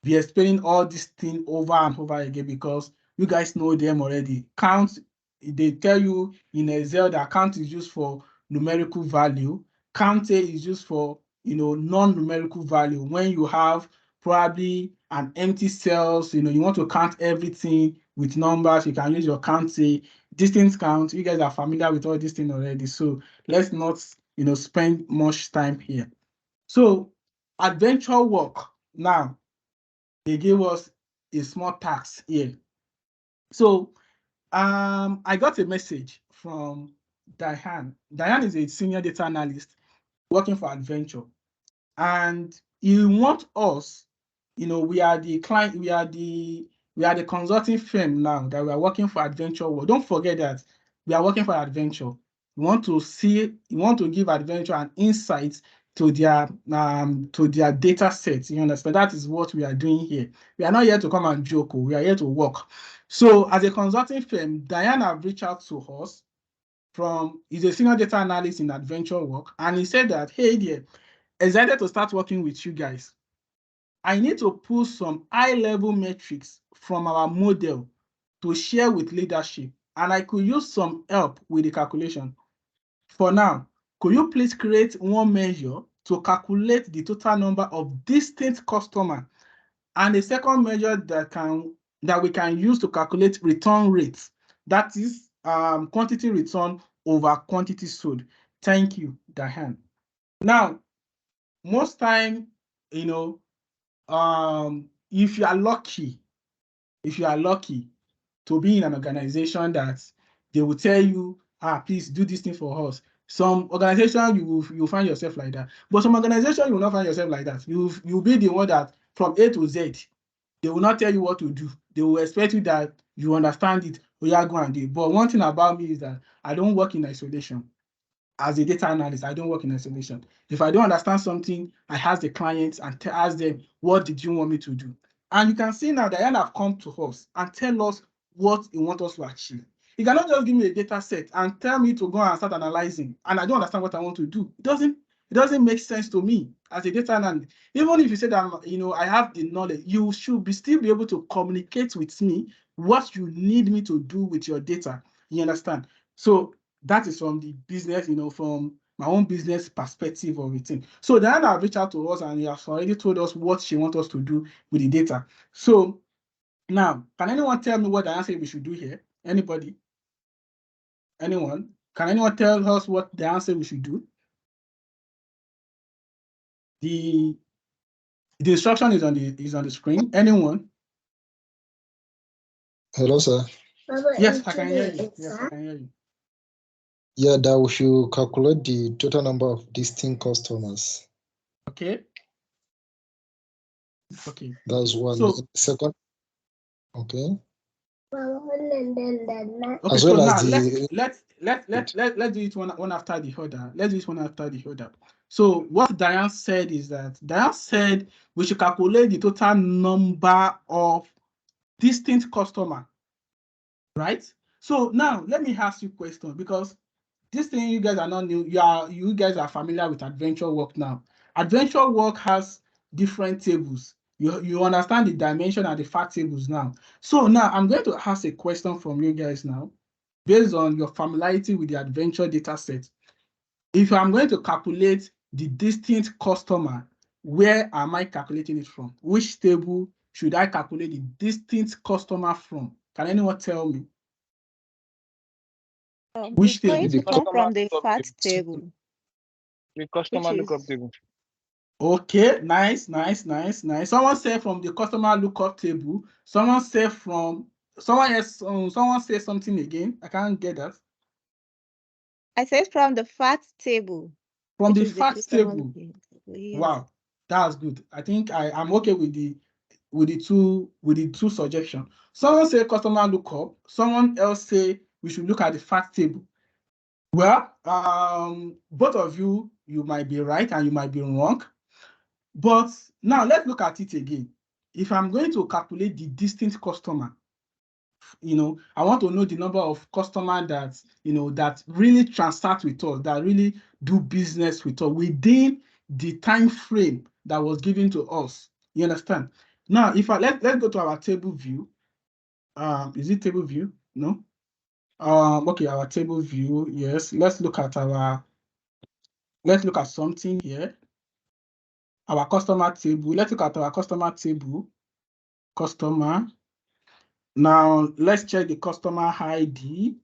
be explaining all this thing over and over again because you guys know them already. Count, they tell you in Excel that count is used for numerical value. Count is used for, you know, non-numerical value. When you have probably an empty cells, you know, you want to count everything with numbers, you can use your count. Distance count. You guys are familiar with all this thing already. So let's not, you know, spend much time here. So adventure work. Now, they gave us a small task here. So I got a message from Diane. Diane is a senior data analyst working for Adventure. And he wants us, you know, we are the client, we are the consulting firm now that we are working for Adventure World. Don't forget that we are working for Adventure. We want to give Adventure an insight to their data sets. You understand? That is what we are doing here. We are not here to come and joke. We are here to work. So as a consulting firm, Diane have reached out to us he's a senior data analyst in Adventure Work, and he said that, hey dear, excited to start working with you guys. I need to pull some high-level metrics from our model to share with leadership, and I could use some help with the calculation. For now, could you please create one measure to calculate the total number of distinct customers, and a second measure that we can use to calculate return rates, that is quantity return over quantity sold. Thank you, Diane. Now, most time, you know, if you are lucky to be in an organization that they will tell you, please do this thing for us. Some organization you find yourself like that, but some organization you will not find yourself like that. You'll be the one that from A to Z, they will not tell you what to do. They will expect you that you understand it. Go and do it. But one thing about me is that I don't work in isolation. As a data analyst, I don't work in isolation. If I don't understand something, I ask the clients and ask them, what did you want me to do? And you can see now Diane have come to us and tell us what he wants us to achieve. You cannot just give me a data set and tell me to go and start analyzing, and I don't understand what I want to do. It doesn't make sense to me as a data analyst. Even if you say that, you know, I have the knowledge, you should still be able to communicate with me what you need me to do with your data. You understand? So that is from the business, you know, from my own business perspective of it. So Diana reached out to us and he has already told us what she wants us to do with the data. So now, can anyone tell me what Diana said we should do here? Anybody? Anyone? Can anyone tell us what Diana said we should do? The instruction is on the screen. Anyone? Hello, sir. Yes, I can hear you. Yes, I can hear you. Yeah, that we should calculate the total number of distinct customers. Okay. Okay. That's one. So, second, okay. Okay, As so well as now the let's do it one after the other. Let's do it one after the other. So what Diane said is that Diane said we should calculate the total number of distinct customer, right? So now let me ask you a question, because this thing you guys are not new. You guys are familiar with adventure work now. Adventure work has different tables. You understand the dimension and the fact tables now. So now I'm going to ask a question from you guys now, based on your familiarity with the adventure data set. If I'm going to calculate the distinct customer, where am I calculating it from? Which table should I calculate the distinct customer from? Can anyone tell me? Which It's going table? to come from the fact table. The customer Which lookup is- table. Okay, nice. Someone said from the customer lookup table. Someone said from someone else. Someone said something again. I can't get that. I said from the fact table. From Which the is the facts customer table. lookup table. Yes. Wow, that's good. I think I'm okay with the two suggestions. Someone say customer lookup. Someone else say we should look at the fact table. Well, both of you might be right and you might be wrong. But now let's look at it again. If I'm going to calculate the distinct customer, you know, I want to know the number of customers that, you know, that really transact with us, that really do business with us within the time frame that was given to us. You understand? Now, if let's go to our table view. Is it table view? No. Okay, our table view. Yes. Let's look at something here. Our customer table. Let's look at our customer table. Customer. Now, let's check the customer ID.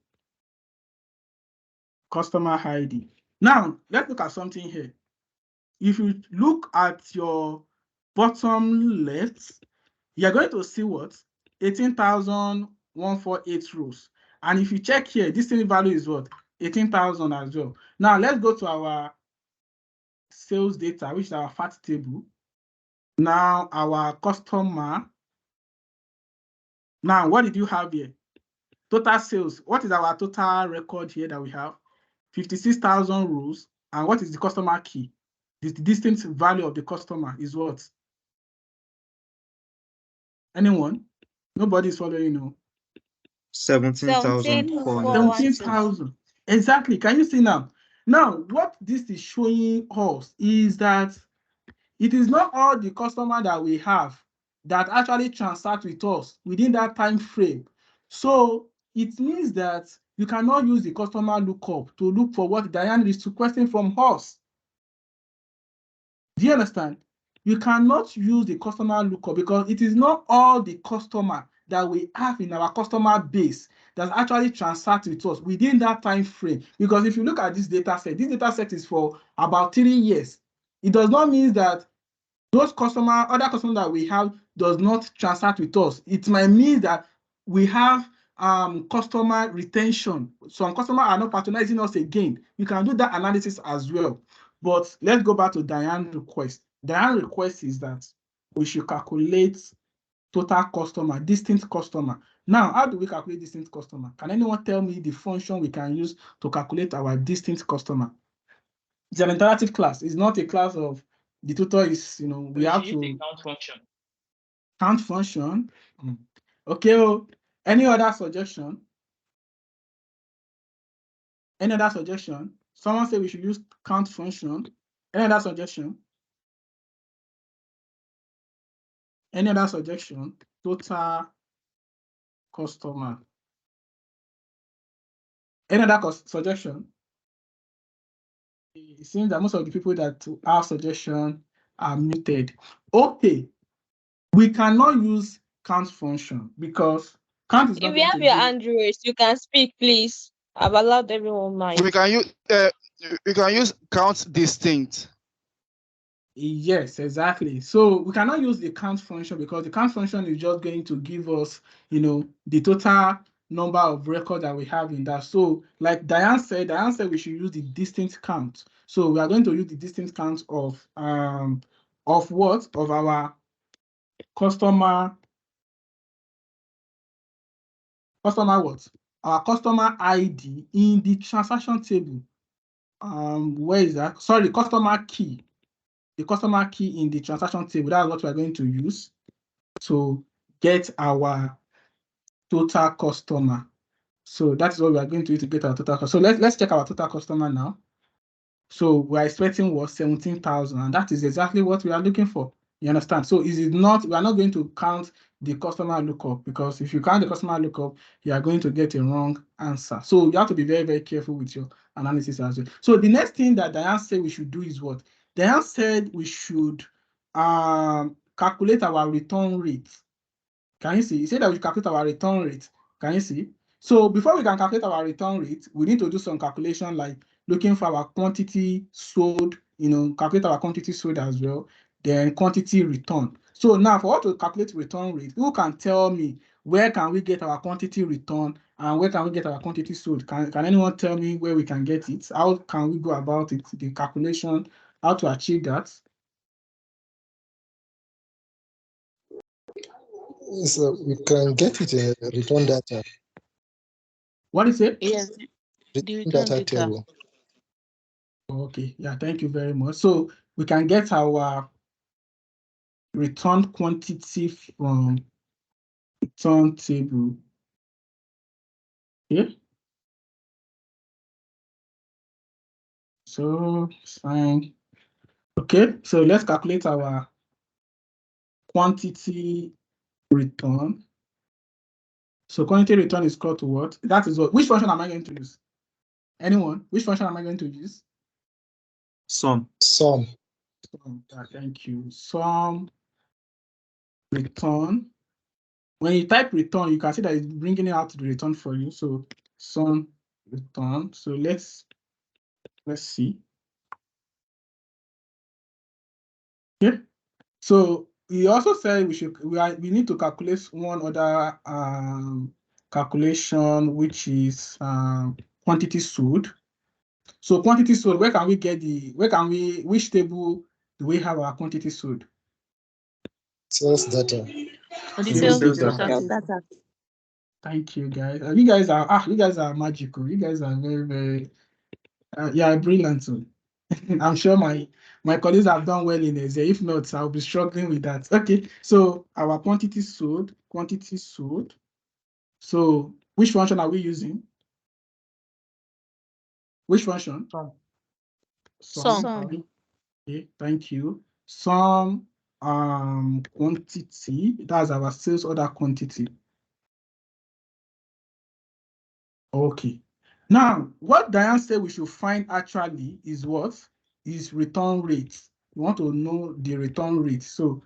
Customer ID. Now, let's look at something here. If you look at your bottom left, you're going to see what? 18,148 rows. And if you check here, this thing value is what? 18,000 as well. Now, let's go to our sales data, which is our fact table. Now, our customer. Now, what did you have here? Total sales. What is our total record here that we have? 56,000 rows. And what is the customer key? The distinct value of the customer is what? Anyone? Nobody is following, you know. 17,412. 17,000. Exactly. Can you see now? Now, what this is showing us is that it is not all the customer that we have that actually transact with us within that time frame. So it means that you cannot use the customer lookup to look for what Diane is requesting from us. Do you understand? You cannot use the customer lookup because it is not all the customer that we have in our customer base that actually transact with us within that time frame. Because if you look at this data set is for about 3 years. It does not mean that those other customers that we have does not transact with us. It might mean that we have customer retention. Some customers are not patronizing us again. You can do that analysis as well. But let's go back to Diane's request. Diane's request is that we should calculate total customer, distinct customer. Now, how do we calculate distinct customer? Can anyone tell me the function we can use to calculate our distinct customer? It's an interactive class. It's not a class of the tutor is, you know, we have to count function. Count function. Okay. Any other suggestion? Any other suggestion? Someone said we should use count function. Any other suggestion? Any other suggestion? Total customer. Any other suggestion? It seems that most of the people that have suggestion are muted. Okay, we cannot use count function because count is not If you going have to your give. hand raised, you can speak, please. I've allowed everyone mind. We can use count distinct. Yes, exactly. So we cannot use the count function because the count function is just going to give us, the total number of records that we have in that. So like Diane said we should use the distinct count. So we are going to use the distinct count of what? Of our customer what? Our customer ID in the transaction table. Where is that? Sorry, customer key. The customer key in the transaction table. That's what we're going to use to get our total customer. So that's what we are going to use to get our total customer. So let's check our total customer now. So we're expecting what? 17,000, and that is exactly what we are looking for. You understand? So we are not going to count the customer lookup, because if you count the customer lookup, you are going to get a wrong answer. So you have to be very, very careful with your analysis as well. So the next thing that Diane said we should do is what? Diane said we should calculate our return rate. Can you see? He said that we calculate our return rate. Can you see? So before we can calculate our return rate, we need to do some calculation like looking for our quantity sold, calculate our quantity sold as well, then quantity return. So now for us to calculate return rate, who can tell me where can we get our quantity return and where can we get our quantity sold? Can anyone tell me where we can get it? How can we go about it, the calculation, how to achieve that? So we can get it in return data. What is it? Yes, the Return return data data. table. Okay, yeah, thank you very much. So we can get our return quantity from return table. Okay. So fine. Okay, so let's calculate our quantity return. So quantity return is equal to what? That is what. Which function am I going to use? Anyone? Which function am I going to use? Sum. Thank you. Sum return. When you type return, you can see that it's bringing it out to the return for you. So sum return. So let's see. Okay. So we also said we need to calculate one other calculation, which is quantity sold. So quantity sold, which table do we have our quantity sold? Sales data. The Sales sales data. data. Thank you, guys. You guys are magical. You guys are very, very brilliant too. I'm sure my colleagues have done well in Excel. If not, I'll be struggling with that. Okay, so our quantity sold. So which function are we using? Which function? Sum. Okay, thank you. Sum quantity. That's our sales order quantity. Okay. Now, what Diane said we should find actually is what? Is return rate. We want to know the return rate. So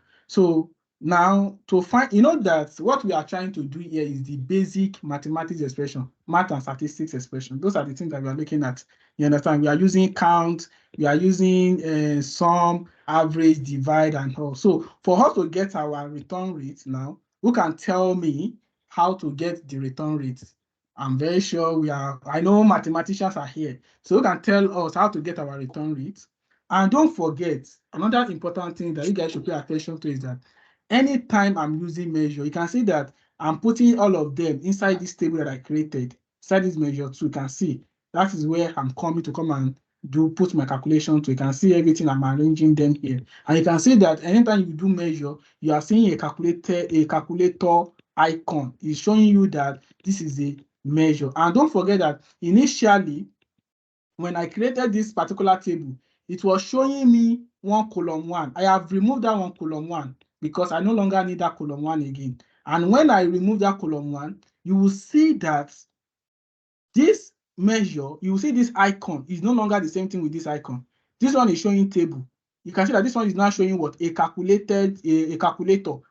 now to find, that what we are trying to do here is the basic mathematics expression, math and statistics expression. Those are the things that we are looking at. You understand? We are using count, we are using sum, average, divide, and all. So for us to get our return rate now, who can tell me how to get the return rate? I'm very sure I know mathematicians are here, so you can tell us how to get our return rate. And don't forget, another important thing that you guys should pay attention to is that anytime I'm using measure, you can see that I'm putting all of them inside this table that I created, inside this measure too. You can see that is where I'm coming to come and put my calculation to. You can see everything I'm arranging them here. And you can see that anytime you do measure, you are seeing a calculator icon. It's showing you that this is a measure. And don't forget that initially when I created this particular table, it was showing me 1 column 1. I have removed that 1 column 1 because I no longer need that column 1 again. And when I remove that column 1, you will see that this measure, you will see this icon is no longer the same thing with this icon. This one is showing table. You can see that this one is now showing what? A calculator,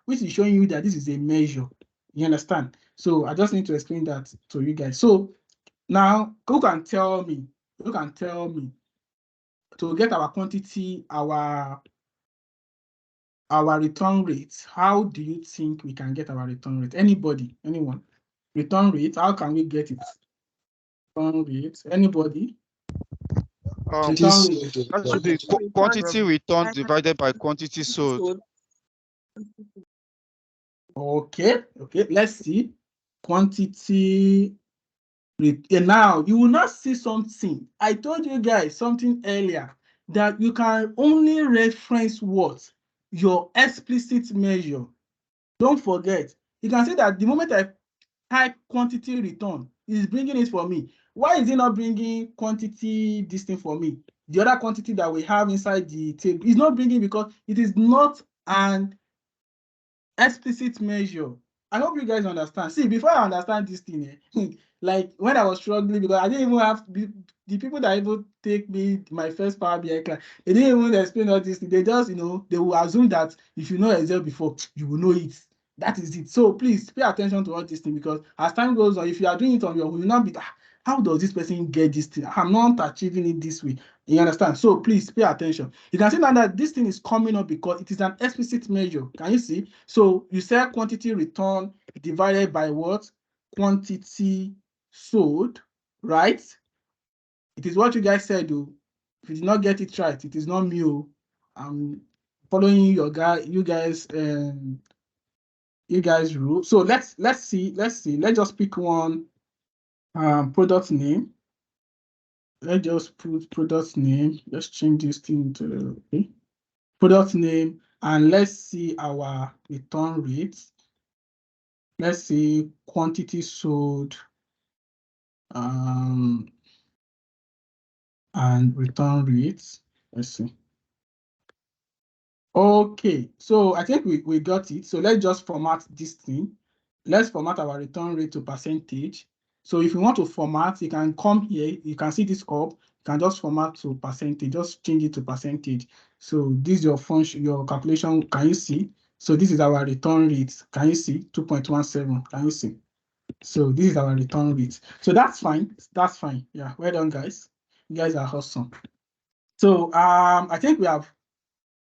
which is showing you that this is a measure. You understand? So I just need to explain that to you guys. So now, who can tell me to get our quantity, our return rate? How do you think we can get our return rate? Anybody? Anyone? Return rate, how can we get it? Return rate, anybody? Return rate. That should be quantity returned divided by quantity sold. Okay, let's see. Quantity. Now, you will not see something. I told you guys something earlier that you can only reference what? Your explicit measure. Don't forget. You can see that the moment I type quantity return, it's bringing it for me. Why is it not bringing quantity this thing for me? The other quantity that we have inside the table is not bringing because it is not an explicit measure. I hope you guys understand. See, before I understand this thing, like when I was struggling, because I didn't even have the people that even take me my first Power BI class, they didn't even explain all this thing. They just, they will assume that if you know Excel before, you will know it. That is it. So please pay attention to all this thing, because as time goes on, if you are doing it on your own, you will not be, how does this person get this thing? I'm not achieving it this way. You understand? So please pay attention. You can see now that this thing is coming up because it is an explicit measure. Can you see? So you say quantity return divided by what? Quantity sold, right? It is what you guys said, though. If you did not get it right, it is not me. I'm following you guys rule. So let's see. Let's just pick one product name. Let's just put product name. Let's change this thing to product name, and let's see our return rate. Let's see quantity sold and return rates. Let's see. Okay, so I think we got it. So let's just format this thing. Let's format our return rate to percentage. So if you want to format, you can come here. You can see this up. You can just format to percentage. Just change it to percentage. So this is your function, your calculation. Can you see? So this is our return rate. Can you see? 2.17. Can you see? So this is our return rate. So that's fine. That's fine. Yeah, well done, guys. You guys are awesome. So I think we have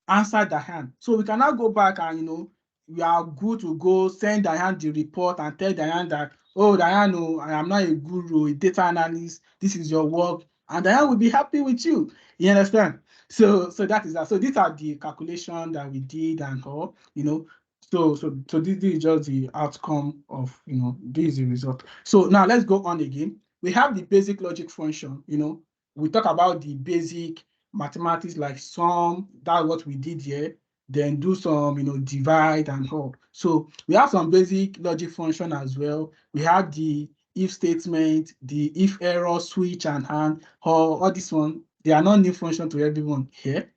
answered Diane. So we can now go back and we are good to go send Diane the report and tell Diane that, oh, Diane, no, I am not a guru, a data analyst. This is your work. And Diane will be happy with you. You understand? So that is that. So these are the calculation that we did and all, So this is just the outcome of, this is the result. So now let's go on again. We have the basic logic function, we talk about the basic mathematics like sum, that's what we did here. Then do some, divide and all. So we have some basic logic function as well. We have the if statement, the if error, switch and all this one. They are not new function to everyone here.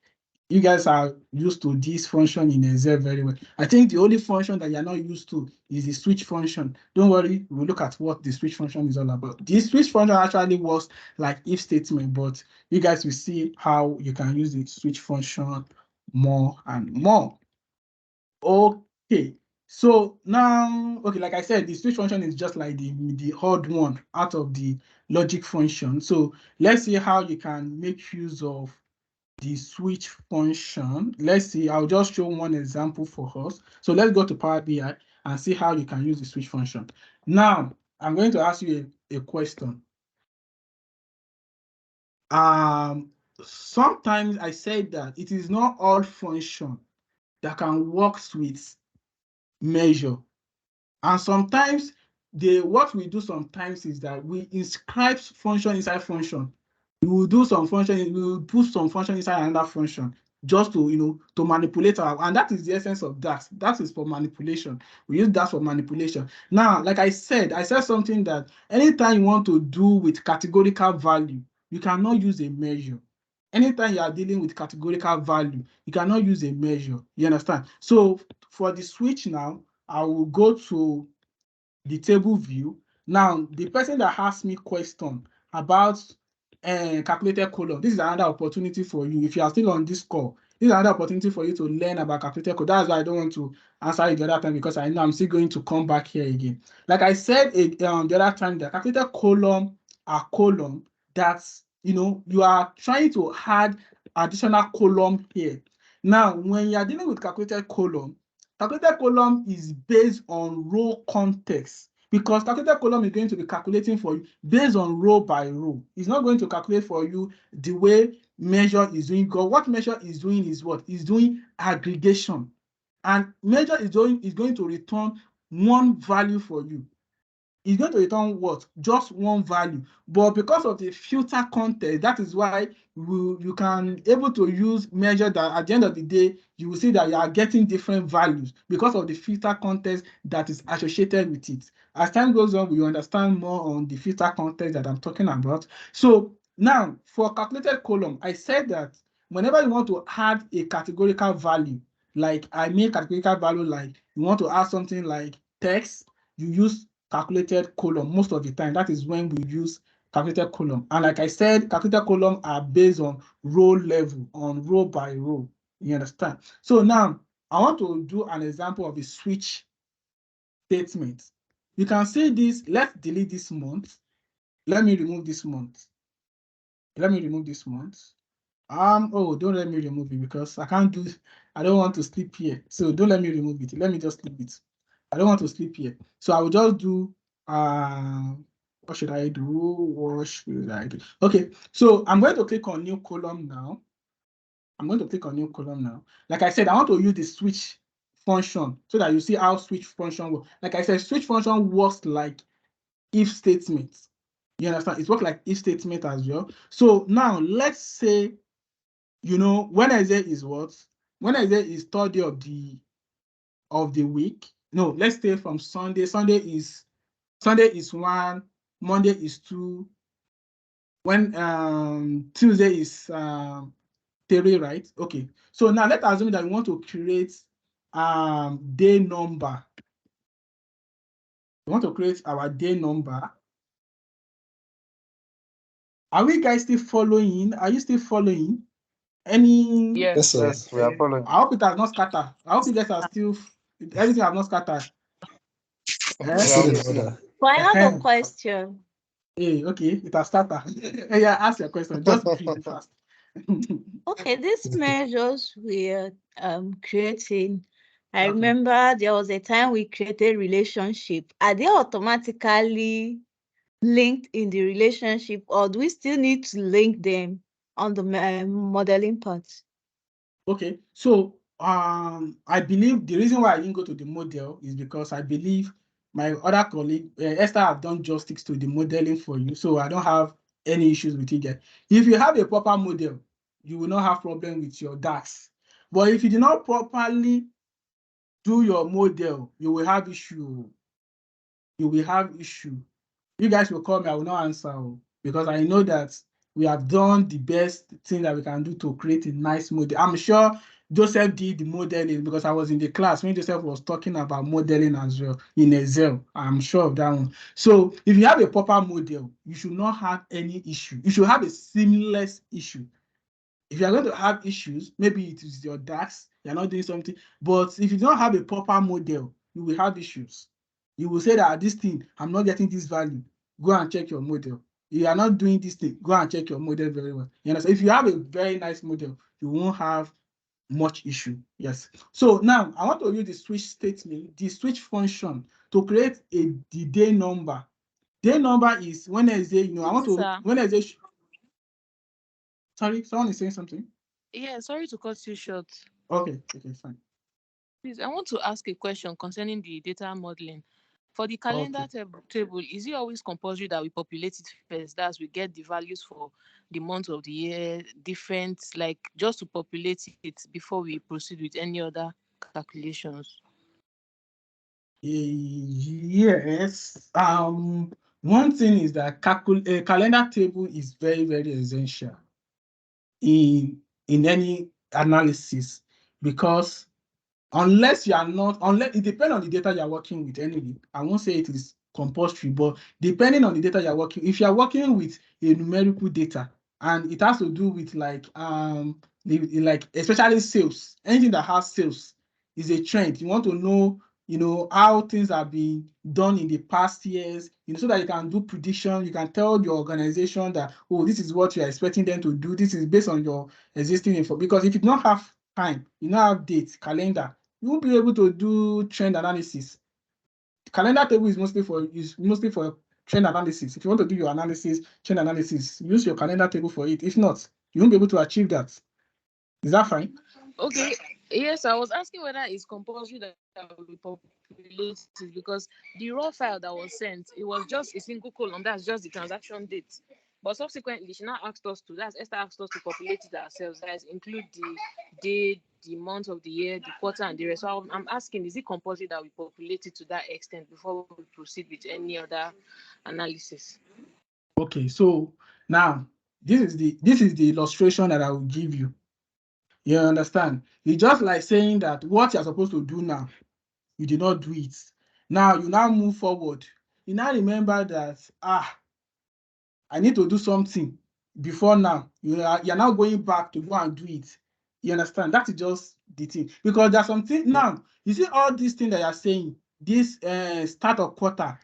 You guys are used to this function in Excel very well. I think the only function that you're not used to is the switch function. Don't worry, we'll look at what the switch function is all about. This switch function actually works like if statement, but you guys will see how you can use the switch function more and more. Okay, so now, like I said, the switch function is just like the odd one out of the logic function. So let's see how you can make use of the switch function. Let's see, I'll just show one example for us. So let's go to Power BI and see how you can use the switch function. Now, I'm going to ask you a question. Sometimes I said that it is not all function that can work with measure. And sometimes what we do sometimes is that we inscribe function inside function. We will do some function, we will put some function inside another function just to to manipulate and that is the essence of that. That is for manipulation. We use that for manipulation. Now, like I said something that anytime you want to do with categorical value, you cannot use a measure. Anytime you are dealing with categorical value, you cannot use a measure. You understand? So for the switch now, I will go to the table view. Now, the person that asked me question about calculated column, this is another opportunity for you. If you are still on this call, this is another opportunity for you to learn about calculated column. That's why I don't want to answer it the other time, because I know I'm still going to come back here again. Like I said the other time, the calculated column are column that, you are trying to add additional column here. Now, when you are dealing with calculated column is based on row context, because calculated column is going to be calculating for you based on row by row. It's not going to calculate for you the way measure is doing, because what measure is doing is what? Is doing aggregation. And measure is going to return one value for you. It's going to return what? Just one value. But because of the filter context, that is why you can able to use measure that at the end of the day, you will see that you are getting different values because of the filter context that is associated with it. As time goes on, we understand more on the filter context that I'm talking about. So now for calculated column, I said that whenever you want to add a categorical value, like I mean categorical value, like you want to add something like text, you use calculated column most of the time. That is when we use calculated column. And like I said, calculated column are based on row level, on row by row. You understand? So now I want to do an example of a switch statement. You can see this. Let's delete this month. Let me remove this month. Let me remove this month. Oh, don't let me remove it because I can't do, I don't want to sleep here. So don't let me remove it. Let me just sleep it. I don't want to sleep here. So I will just do, what should I do? What should I do? Okay, so I'm going to click on new column now. I'm going to click on new column now. Like I said, I want to use the switch function so that you see how switch function works. Like I said, switch function works like if statement. You understand? It works like if statement as well. So now let's say, Wednesday is what? Wednesday is third day of the week. No, let's say from Sunday. Sunday is one, Monday is two, when Tuesday is three, right? Okay. So now let's assume that we want to create day number. We want to create our day number. Are we guys still following? Are you still following? Any? Yes, sir. Yes, we are following. I hope it has not scattered. I hope you guys are still, everything has not scattered. We Eh? still in Yeah. order. But I have a Uh-huh. question. Hey, okay, it has started. Yeah, ask your question. Just brief fast. Okay, these measures we're creating, I remember there was a time we created relationship. Are they automatically linked in the relationship, or do we still need to link them on the modeling part? Okay, so I believe the reason why I didn't go to the model is because I believe my other colleague Esther have done justice to the modeling for you, so I don't have any issues with it yet. If you have a proper model, you will not have problem with your DAX. But if you do not properly do your model, you will have issue. You will have issue. You guys will call me, I will not answer because I know that we have done the best thing that we can do to create a nice model. I'm sure Joseph did the modeling because I was in the class when Joseph was talking about modeling as well in Excel. I'm sure of that one. So if you have a proper model, you should not have any issue. You should have a seamless issue. If you are going to have issues, maybe it is your DAX, you're not doing something. But if you don't have a proper model, you will have issues. You will say that this thing, I'm not getting this value. Go and check your model. If you are not doing this thing, go and check your model very well. You understand? If you have a very nice model, you won't have much issue. Yes. So now I want to use the switch statement, the switch function to create the day number. Day number is Wednesday, I want to, Sir. Wednesday. Sorry, someone is saying something. Yeah, sorry to cut you short. Okay, fine. Please, I want to ask a question concerning the data modeling. For the calendar Okay. table, is it always compulsory that we populate it first? That's we get the values for the month of the year, different, like just to populate it before we proceed with any other calculations? Yes. One thing is that a calendar table is very, very essential in any analysis, because unless it depends on the data you're working with anyway. I won't say it is compulsory, but depending on the data you're working, if you're working with a numerical data and it has to do with like especially sales, anything that has sales is a trend. You want to know, how things have been done in the past years, so that you can do prediction. You can tell your organization that, oh, this is what you're expecting them to do. This is based on your existing info. Because if you don't have time, you don't have dates, calendar, you won't be able to do trend analysis. Calendar table is mostly for trend analysis. If you want to do your analysis, trend analysis, use your calendar table for it. If not, you won't be able to achieve that. Is that fine? Okay. Yes, I was asking whether it's compulsory that we populate it, because the raw file that was sent, it was just a single column. That's just the transaction date. But subsequently, she now asked us to, that's Esther asked us to populate it ourselves. Guys, include the day, the month of the year, the quarter, and the rest. So I'm asking, is it compulsory that we populate it to that extent before we proceed with any other analysis? Okay, so now this is the illustration that I will give you. You understand? It's just like saying that what you're supposed to do now, you did not do it. Now you now move forward. You now remember that I need to do something before now. You're now going back to go and do it. You understand? That is just the thing. Because there's something now. You see all these things that you're saying, this start of quarter,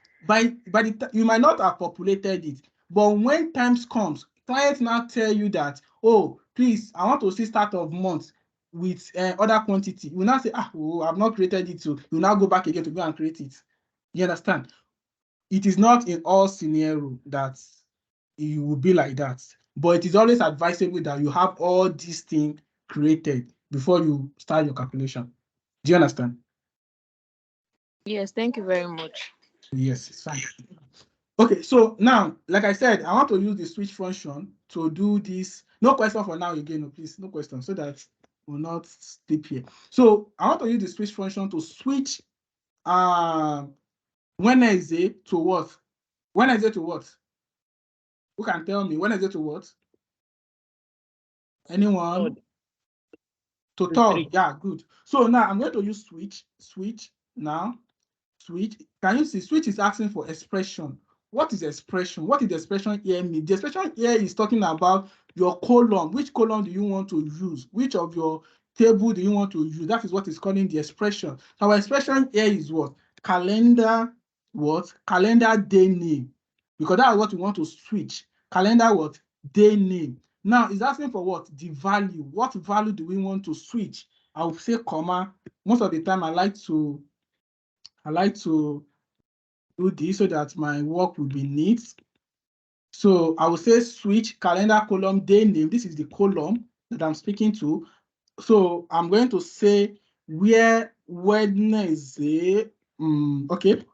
you might not have populated it, but when times comes, clients now tell you that, oh, please, I want to see start of month with other quantity. You will now say, I've not created it, so you now go back again to go and create it. You understand? It is not in all scenario that it will be like that, but it is always advisable that you have all these things created before you start your calculation. Do you understand? Yes, thank you very much. Yes, it's fine. Okay, so now, like I said, I want to use the switch function to do this. No question for now again, no, please, no question, so that we'll not sleep here. So I want to use the switch function to switch Wednesday to what? Wednesday to what? Who can tell me? Wednesday to what? Anyone? To third. Yeah, good. So now I'm going to use switch now. Switch. Can you see switch is asking for expression? What is expression? What is the expression here mean? The expression here is talking about your column. Which column do you want to use? Which of your table do you want to use? That is what is calling the expression. Our expression here is what? Calendar what? Calendar day name. Because that is what we want to switch. Calendar what? Day name. Now it's asking for what? The value. What value do we want to switch? I will say comma. Most of the time I like to do this so that my work will be neat. So I will say switch calendar column day name. This is the column that I'm speaking to. So I'm going to say where Wednesday, okay.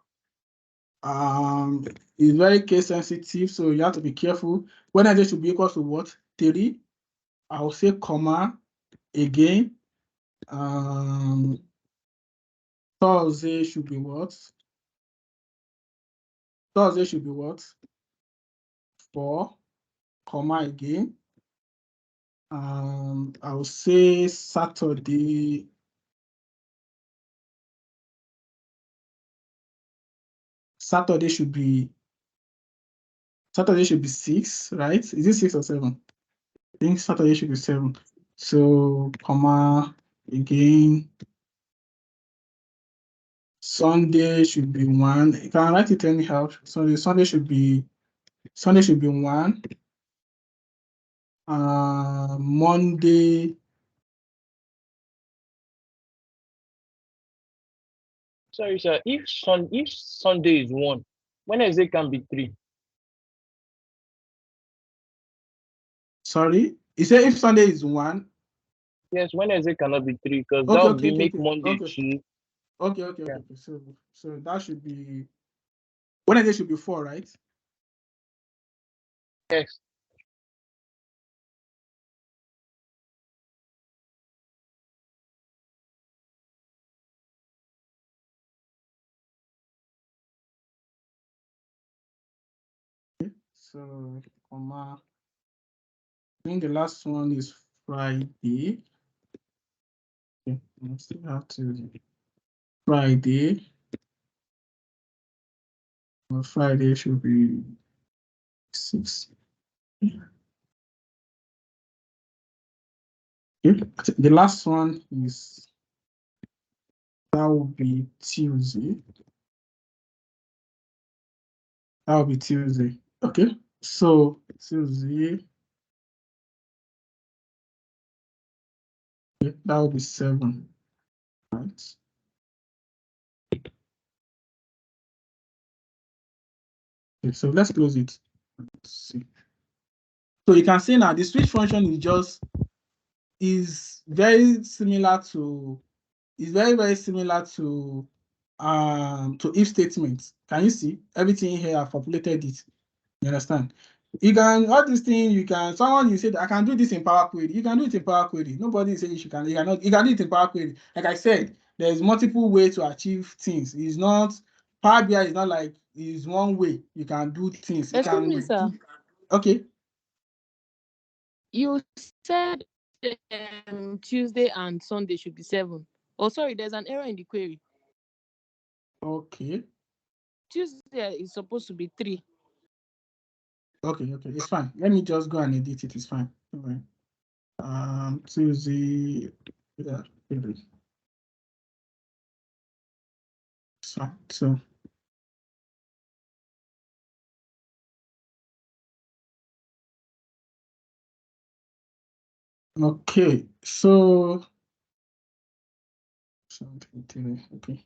It's very case sensitive, so you have to be careful. Wednesday should be equal to what? 3. I'll say comma again. Thursday should be what? Thursday should be what? 4, comma again. I'll say Saturday. Saturday should be 6, right? Is it 6 or 7? I think Saturday should be 7. So comma again. Sunday should be 1. You can write it anyhow. Sunday should be 1. Monday. Sorry, sir. If Sunday is 1, Wednesday can be 3. Sorry, you say if Sunday is 1. Yes, Wednesday cannot be 3 because that Okay, would be make okay. Monday 2. Okay. Yeah. So that should be Wednesday should be 4, right? Yes. So, comma. I think the last one is Friday. Okay, I still have to Friday. Well, Friday should be 6. Okay, the last one is that will be Tuesday. That will be Tuesday. Okay, so Tuesday. Okay, that will be 7. Right. Okay, so let's close it. Let's see. So you can see now the switch function is very similar to very similar to if statements. Can you see everything here? I've populated it. You understand? You can all these things. Someone you said I can do this in Power Query. You can do it in Power Query. Nobody is saying you can. You cannot. You can do it in Power Query. Like I said, there's multiple ways to achieve things. It's not Power BI is not like is one way you can do things. You Excuse can me, sir. do. Okay. You said Tuesday and Sunday should be 7. Oh, sorry, there's an error in the query. Okay. Tuesday is supposed to be 3. Okay. It's fine. Let me just go and edit it. It's fine. All right. Tuesday. Yeah. It's fine. So. Okay, so okay.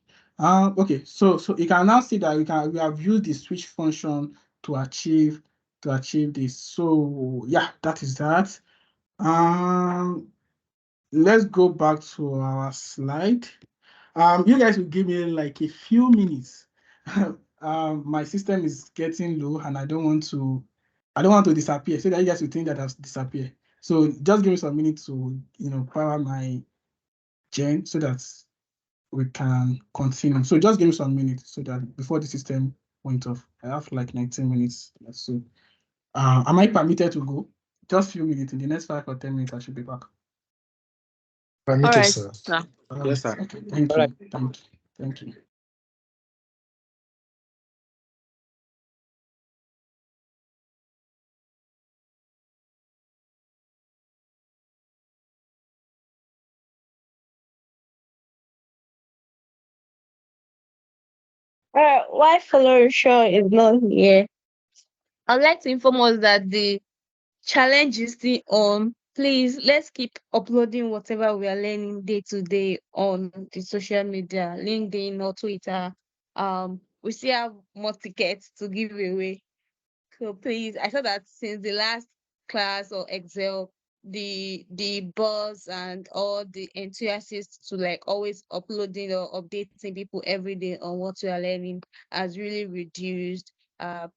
Okay, so you can now see that we have used the switch function to achieve this. So yeah, that is that. Let's go back to our slide. You guys will give me like a few minutes. My system is getting low and I don't want to disappear so that you guys will think that I've disappeared. So just give me some minutes to power my gen so that we can continue. So just give me some minutes so that before the system went off. I have like 19 minutes. So am I permitted to go? Just a few minutes. In the next 5 or 10 minutes, I should be back. All Permitted, right, sir. sir. Yes, sir. Okay, thank All right. you. Thank you. Why Flourish is not here? I'd like to inform us that the challenge is still on. Please, let's keep uploading whatever we are learning day to day on the social media, LinkedIn or Twitter. We still have more tickets to give away. So please, I saw that since the last class or Excel, the buzz and all the enthusiasts to like always uploading or updating people every day on what you are learning has really reduced.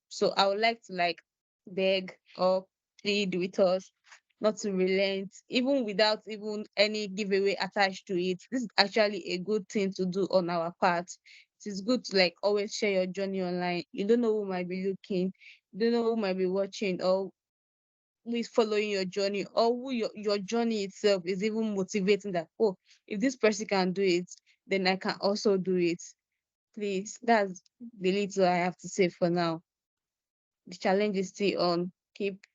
So I would like to like beg or plead with us not to relent, even without even any giveaway attached to it. This is actually a good thing to do on our part. It is good to like always share your journey online. You don't know who might be looking, you don't know who might be watching or who is following your journey, or who your journey itself is even motivating that, oh, if this person can do it, then I can also do it. Please, that's the little I have to say for now. The challenge is still on. Keep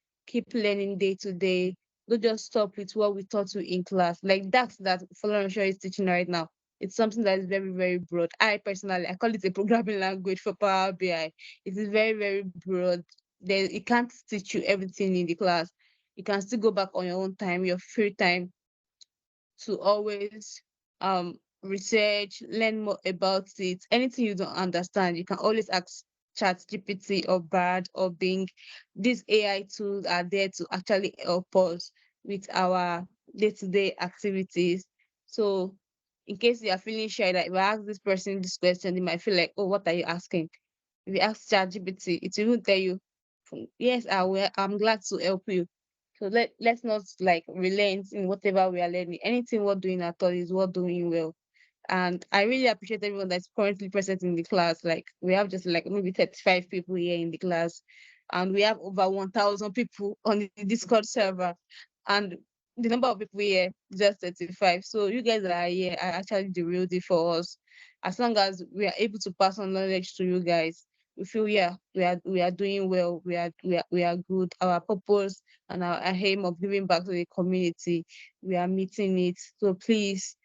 learning day to day. Don't just stop with what we taught you in class. Like that Florence is teaching right now. It's something that is very, very broad. I personally I call it a programming language for Power BI. It is very, very broad. It can't teach you everything in the class. You can still go back on your own time, your free time, to always research, learn more about it. Anything you don't understand, you can always ask ChatGPT or Bard or Bing. These AI tools are there to actually help us with our day-to-day activities. So in case you are feeling shy that if I ask this person this question, they might feel like, oh, what are you asking? If you ask ChatGPT, it will tell you, yes, I'm glad to help you. So let's not like relent in whatever we are learning. Anything we're doing at all is we're doing well. And I really appreciate everyone that's currently present in the class. Like we have just like maybe 35 people here in the class. and we have over 1,000 people on the Discord server, and the number of people here is just 35. So you guys are here are actually the real deal for us. As long as we are able to pass on knowledge to you guys, we feel we are doing well. We are good. Our purpose and our aim of giving back to the community, we are meeting it. So please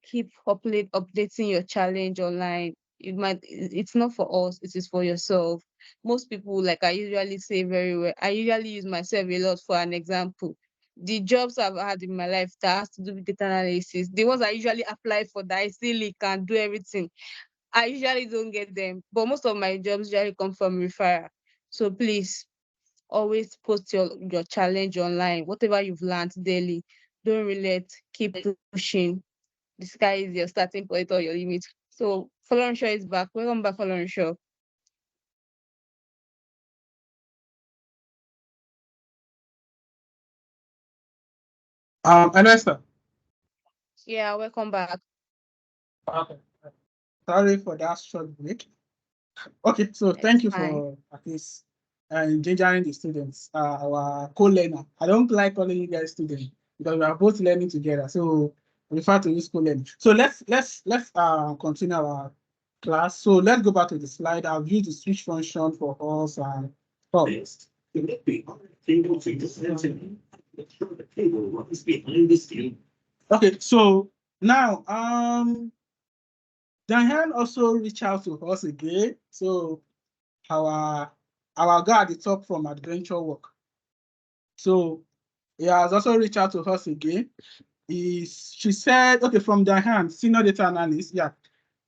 keep updating your challenge online. It's not for us, it is for yourself. Most people, like I usually say very well, I usually use myself a lot for an example. The jobs I've had in my life that has to do with data analysis, the ones I usually apply for that I still can do everything, I usually don't get them. But most of my jobs usually come from referral. So please always post your challenge online, whatever you've learned daily. Don't relent, keep pushing. The sky is your starting point or your limit. So Folorunsho is back. Welcome back, Folorunsho. Anessa. Yeah, welcome back. Okay. Sorry for that short break. Okay, so thank It's you fine. for at least endangering the students, our co-learner. I don't like calling you guys students because we are both learning together. So refer to you co-learning. So let's continue our class. So let's go back to the slide. I've used the switch function for us and first. Okay, so now Diane also reached out to us again. So our guy at the top from Adventure Work. So he has also reached out to us again. She said, okay, from Diane, senior data analyst. Yeah.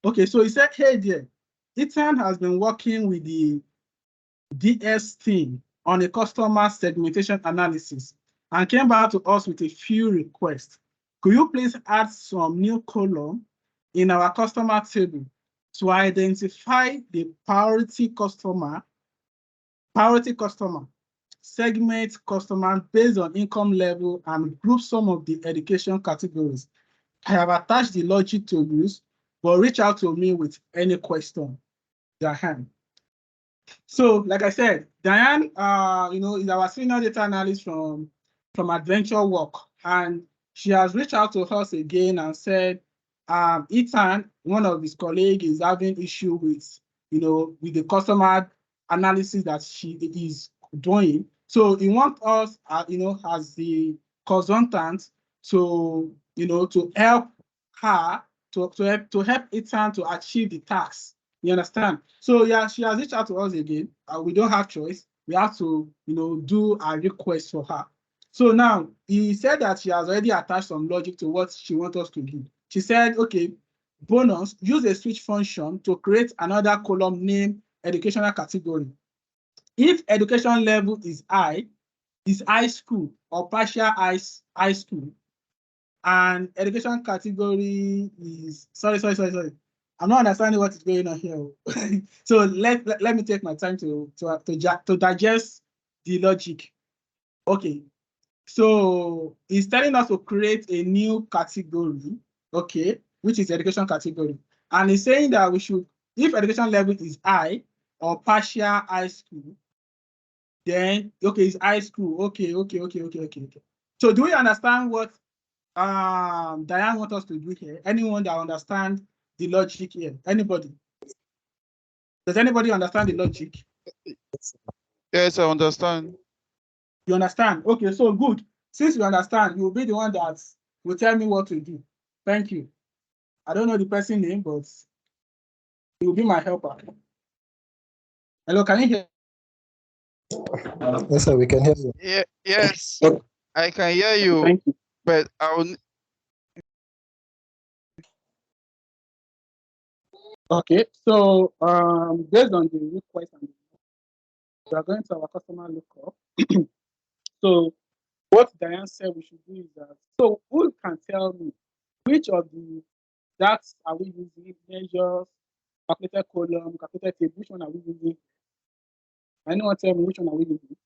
Okay, so he said, hey there, Ethan has been working with the DS team on a customer segmentation analysis and came back to us with a few requests. Could you please add some new column in our customer table to identify the priority customer, segment customer based on income level, and group some of the education categories? I have attached the logic to use, but reach out to me with any question, Diane. So, like I said, Diane, is our senior data analyst from Adventure Work, and she has reached out to us again and said, Ethan, one of his colleagues, is having issue with, with the customer analysis that she is doing. So he wants us, as the consultant, to, to help her to help Ethan to achieve the task. You understand? So yeah, she has reached out to us again. We don't have choice. We have to, do a request for her. So now he said that she has already attached some logic to what she wants us to do. She said, okay, bonus, use a switch function to create another column named educational category. If education level is high school or partial high school, and education category is sorry. I'm not understanding what is going on here. So let me take my time to digest the logic. Okay, so it's telling us to create a new category, okay, which is education category, and it's saying that we should, if education level is high or partial high school, then okay, it's high school. Okay. So do we understand what Diane wants us to do here? Anyone that understands the logic here? Anybody? Does anybody understand the logic? Yes, I understand. You understand? Okay, so good. Since you understand, you will be the one that will tell me what to do. Thank you. I don't know the person name, but he will be my helper. Hello, can you hear? Yes, sir, we can hear you. Yeah, yes, I can hear you, Thank you. but I will. Okay, so based on the request, we are going to our customer lookup. So what Diane said we should do is that, so who can tell me which of the DAX are we using, measures, calculated column, calculated table, which one are we using? Anyone tell me which one are we using?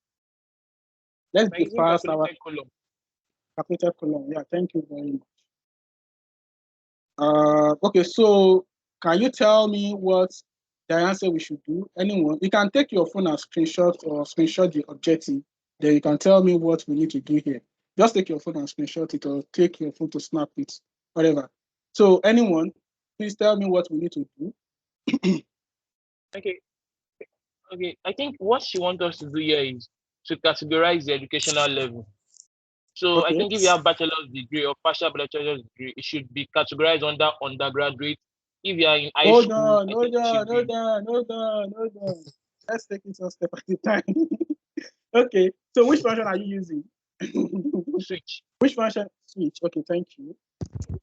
Let's By be using fast. Our calculated column. calculated column. Yeah, thank you very much. Okay, so can you tell me what the answer we should do. Anyone, you can take your phone and screenshot the objective. Then you can tell me what we need to do here. Just take your phone and screenshot it, or take your phone to snap it, whatever. So anyone, please tell me what we need to do. Okay. Okay. I think what she wants us to do here is to categorize the educational level. So I Okay. think if you have bachelor's degree or partial bachelor's degree, it should be categorized under undergraduate. If you are in high Hold school, on, I think hold it should on, be hold on. Let's take it one step at a time. Okay, so which function are you using? switch. Which function? Switch. Okay, thank you.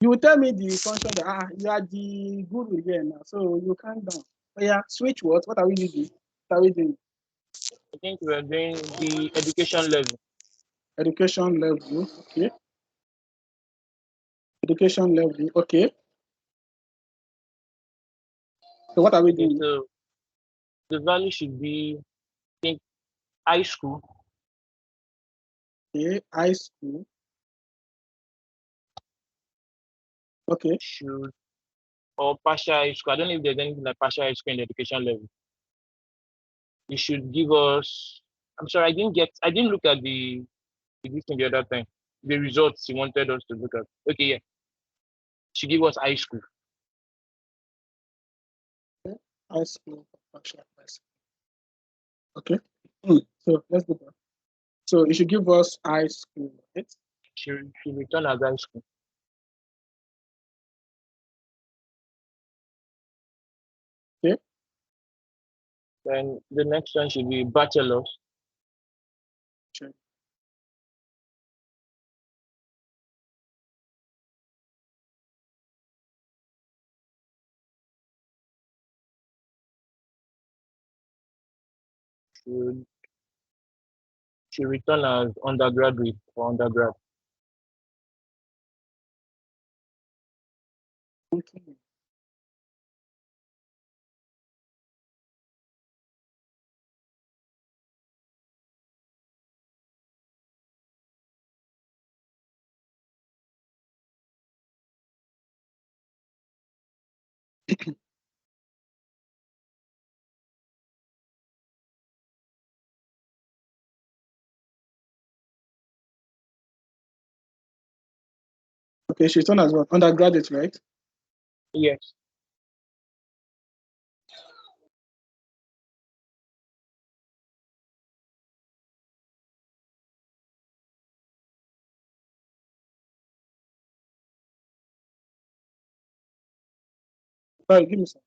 You will tell me the function that you are the guru here now, so you calm down. Oh yeah, switch what? What are we using? What are we doing? I think we are doing the education level. Education level. Okay. Education level. Okay. So what are we Okay, doing? so the value should be, I think, high school. Okay, high school. Okay. Should or partial high school. I don't know if there's anything like partial high school in the education level. You should give us. I'm sorry, I didn't look at this thing the other time. The results you wanted us to look at. Okay, yeah. Should give us high school. High school. Partial high school. Okay. So let's go back. So you should give us high school, right? Should return as high school. Okay. Then the next one should be bachelor's. Sure. Should should return as undergraduate or undergrad. Okay. Okay, she's done as well. Undergraduate, right? Yes. Sorry, give me some.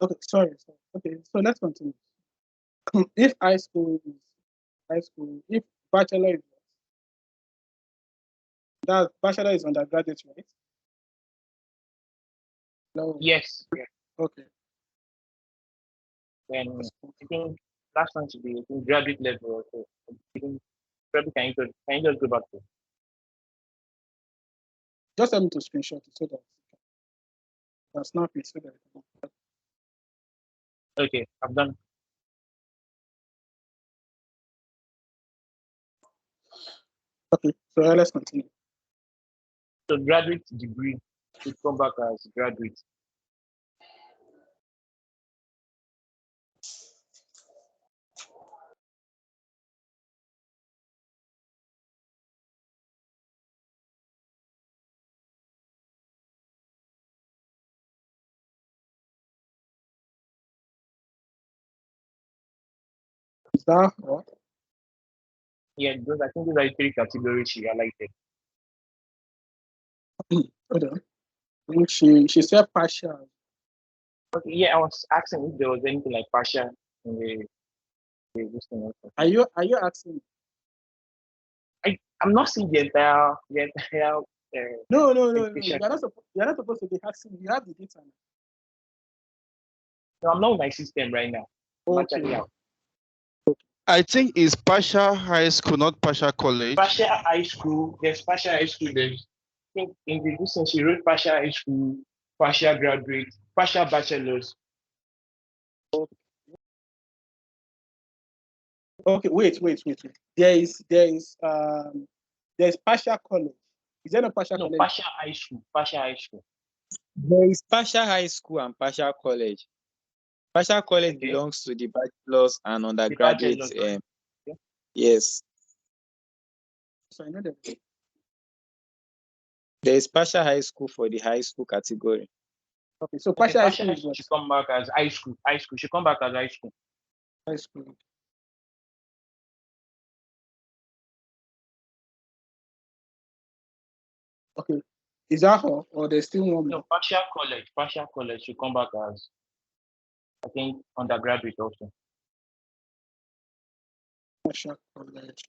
Okay, sorry. Okay, so let's continue. If high school, if bachelor is that bachelor is undergraduate, right? No. Yes. Okay. Then I think last one should be, I think, graduate level also. I think probably can you just go back to? Just help me to screenshot it so that I can snap it so that Okay, I've done. okay. So let's continue. So graduate degree should come back as graduate. Is that what? Yeah, those I think those are the three categories she highlighted. Hold on. I think she said partial. Okay, yeah, I was asking if there was anything like partial in this thing also. Are you asking? I'm not seeing the entire No. education. You're not supposed to be asking. You have the data. No, I'm not with my system right now. I'm actually Okay. out. I think it's partial high school, not partial college. Partial high school, there's partial high school, there's I think in the distance she wrote partial high school, partial graduate, partial bachelor's. Okay. Wait. There's partial college. Is there no partial No, college? partial high school, partial high school. There is partial high school and partial college. Partial college Okay. belongs to the bachelor's and The undergraduate. bachelor's, right? Okay. Yes, So I know that. there is partial high school for the high school category. Okay. So Okay, partial high partial school high is school what? should come back as high school. High school should come back as high school. High school. Okay. Is that all, or there's still one No, more? partial college should come back as I think undergraduate also. Partial college.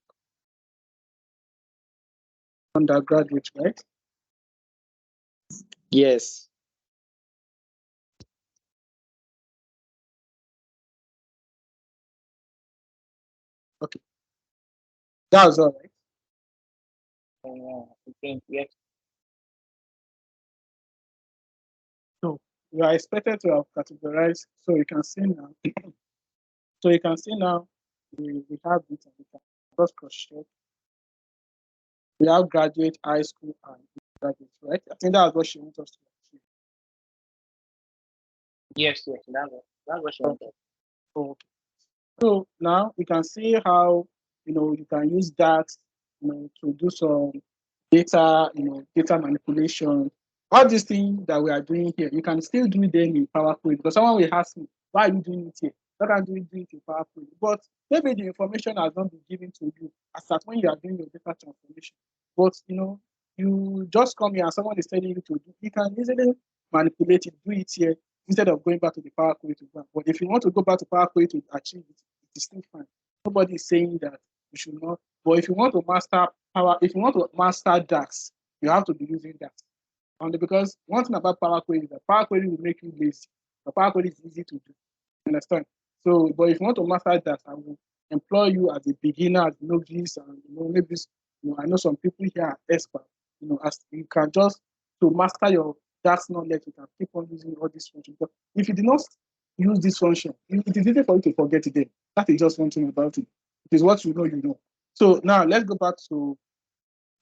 Undergraduate, right? Yes. Okay. That was all right. I think yes. So we are expected to have categorized. So you can see now. So you can see now we have it and we can just cross check. We have graduate, high school, and graduate, right? I think that's what she wants us to achieve. Yes, that's what she wanted. Okay. So now you can see how you can use that to do some data manipulation. All these things that we are doing here, you can still do them in PowerPoint because someone will ask me, why are you doing it here? Why can't you do it in PowerPoint? But maybe the information has not been given to you as at when you are doing your data transformation. But you just come here and someone is telling you to do, you can easily manipulate it, do it here instead of going back to the PowerPoint to go. But if you want to go back to PowerPoint to achieve it, it is still fine. Nobody is saying that you should not. But if you want to master if you want to master DAX, you have to be using DAX. Only because one thing about Power Query is that Power Query will make you lazy. The Power Query is easy to do. You understand? So, but if you want to master that, I will employ you as a beginner, as novice, and maybe I know some people here are experts. As you can just to master your DAX knowledge, you can keep on using all these functions. But if you do not use this function, it is easy for you to forget it. Then that is just one thing about it. It is what you know, you know. So now let's go back to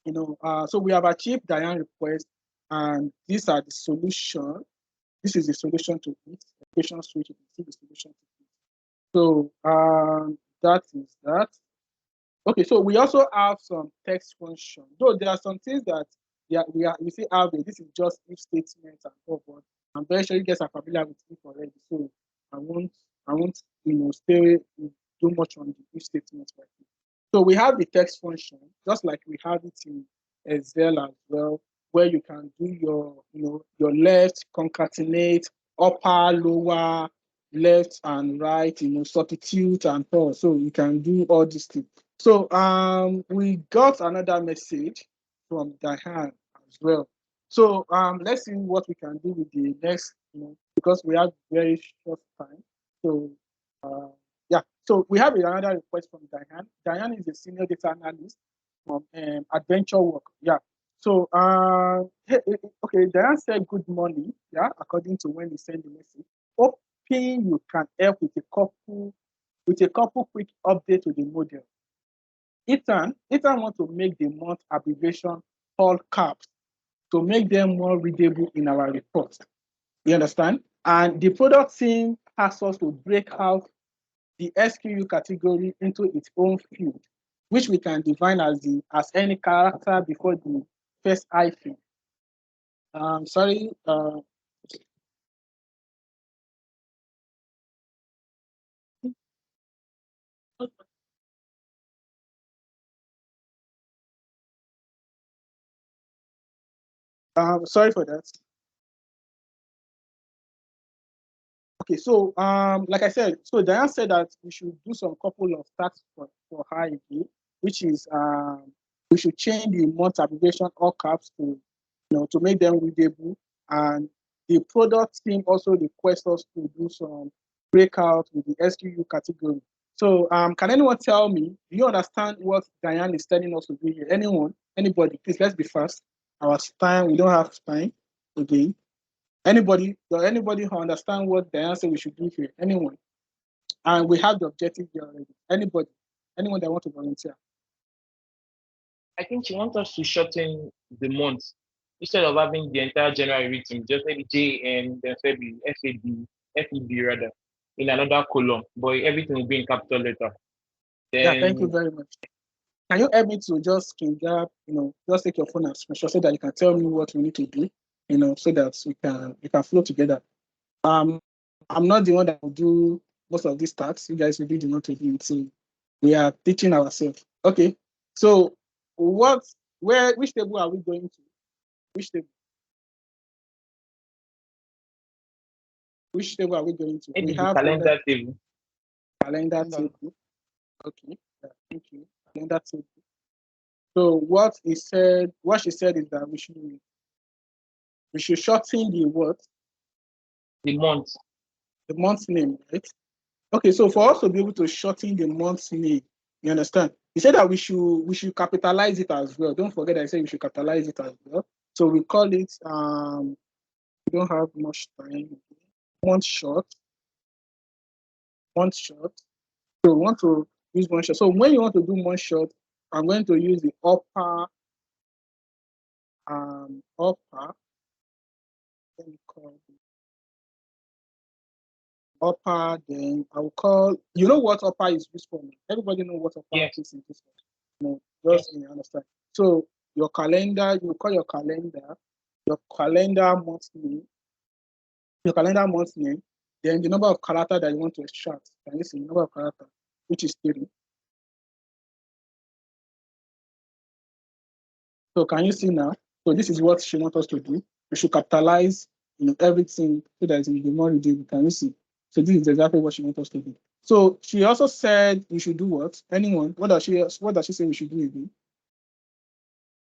so we have achieved Diane request, and these are the solution. This is the solution to it. Equation switch, you can see the solution to it. So that is that. Okay, so we also have some text function. Though there are some things that we see out there. This is just if statements and all, but I'm very sure you guys are familiar with it already. So I won't stay too much on the if statements right now. So we have the text function, just like we have it in Excel as well, where you can do your left, concatenate, upper, lower, left and right, substitute and all. So you can do all these things. So we got another message from Diane as well. So let's see what we can do with the next, because we have very short time. So yeah, so we have another request from Diane. Diane is a senior data analyst from Adventure Work. Yeah. So okay, Diane said good morning. Yeah, according to when you send the message. Hoping you can help with a couple quick update to the model. Ethan want to make the month abbreviation all caps to make them more readable in our report. You understand? And the product team asks us to break out the SKU category into its own field, which we can define as any character before the first hyphen. Sorry. Sorry for that. Okay, so like I said, so Diane said that we should do some couple of tasks for her again, which is we should change the month abbreviation all caps to to make them readable, and the product team also requests us to do some breakout with the SKU category. So can anyone tell me, do you understand what Diane is telling us to do here? Anyone? Anybody? Please, let's be fast. Our time, we don't have time again. Anybody? Does anybody who understand what Diane said we should do here? Anyone? And we have the objective here already. Anybody? Anyone that want to volunteer? I think she wants us to shorten the months instead of having the entire January written, just maybe JN, then February, FEB rather, in another column, but everything will be in capital letter. Yeah, thank you Then very much. Can you help me to just screen grab, just take your phone and screenshot so that you can tell me what we need to do, so that we can flow together. I'm not the one that will do most of these tasks. You guys will be the one to do it. So we are teaching ourselves. Okay. So which table are we going to? Which table? Which table are we going to? maybe We the have calendar table. calendar table. Okay. Yeah, thank you. Calendar table. So what she said is that we should shorten the what? The month. The month name, right? Okay, so for us to be able to shorten the month name, you understand? He said that we should capitalize it as well. Don't forget I said we should capitalize it as well. So we call it we don't have much time. Month short. Month short. So we want to use month short. So when you want to do month short, I'm going to use the upper let me call it upper, then I will call, you know what upper is used for? Everybody know what upper Yes. is used for. No, just you understand. So your calendar, you call your calendar month name, then the number of characters that you want to extract. Can you see the number of characters, which is 3. So can you see now? So this is what she wants us to do. We should capitalize everything so that it will be more readable. Can you see? So this is exactly what she wants us to do. So she also said we should do what? Anyone? What does she say we should do again?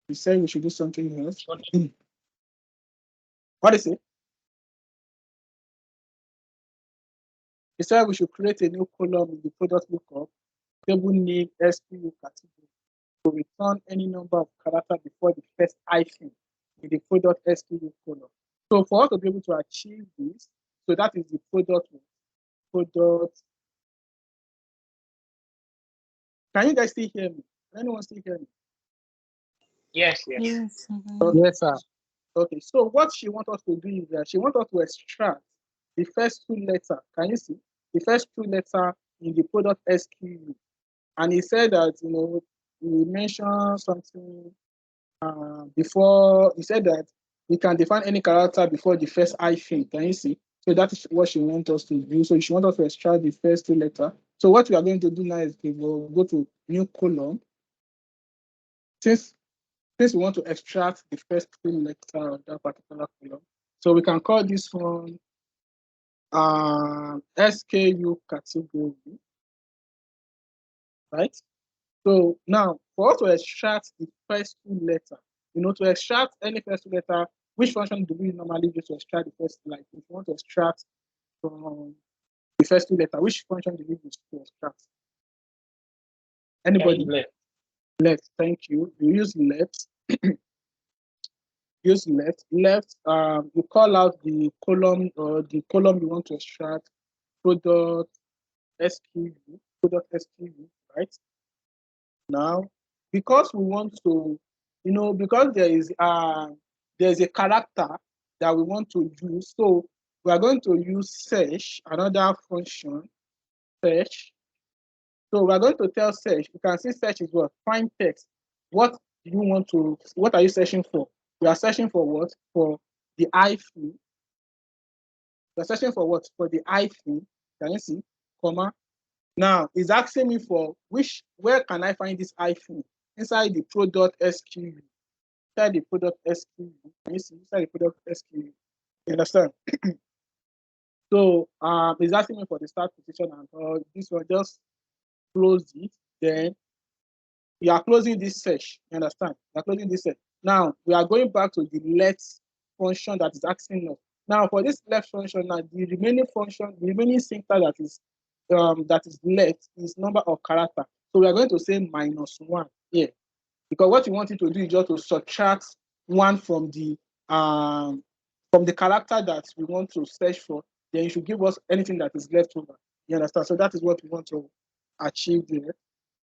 She said we should do something else. What is it? She said we should create a new column in the product lookup, table name, SKU category, to return any number of characters before the first hyphen in the product SKU column. So for us to be able to achieve this, so that is the product. Can you guys still hear me? Can anyone still hear me? Yes. Yes. Okay. Yes, sir. Okay, so what she wants us to do is that she wants us to extract the first 2 letters. Can you see? The first 2 letters in the product SKU. And he said that, we mentioned something before. He said that we can define any character before the first hyphen. Can you see? So that is what she wants us to do. So she wants us to extract the first 2 letters. So what we are going to do now is we will go to new column. Since we want to extract the first 2 letters of that particular column, so we can call this one SKU category, right? So now, for us to extract the first 2 letters, to extract any first 2 letter, which function do we normally use to extract the first? Like, if you want to extract from the first 2 letters, which function do we use to extract? Anybody? Left. Thank you. We use left. Use left. You call out the column or the column you want to extract, product SKU, right? Now, because we want to, because there's a character that we want to use, so we are going to use search, another function, search. So we are going to tell search. You can see search is what? Find text. What are you searching for? We are searching for what? For the hyphen. We are searching for what? For the hyphen. Can you see? Comma. Now, it's asking me for where can I find this hyphen? Inside the product SKU. inside the product SKU, can you see inside the product SKU? You understand? So it's asking me for the start position and all. This one just close it. Then you are closing this search. You understand? You are closing this search. Now we are going back to the let function that is asking us. Now for this left function, now the remaining function, the remaining syntax that is left is number of character. So we are going to say -1 here, because what you want it to do is just to subtract one from the character that we want to search for. Then you should give us anything that is left over. You understand? So that is what we want to achieve there.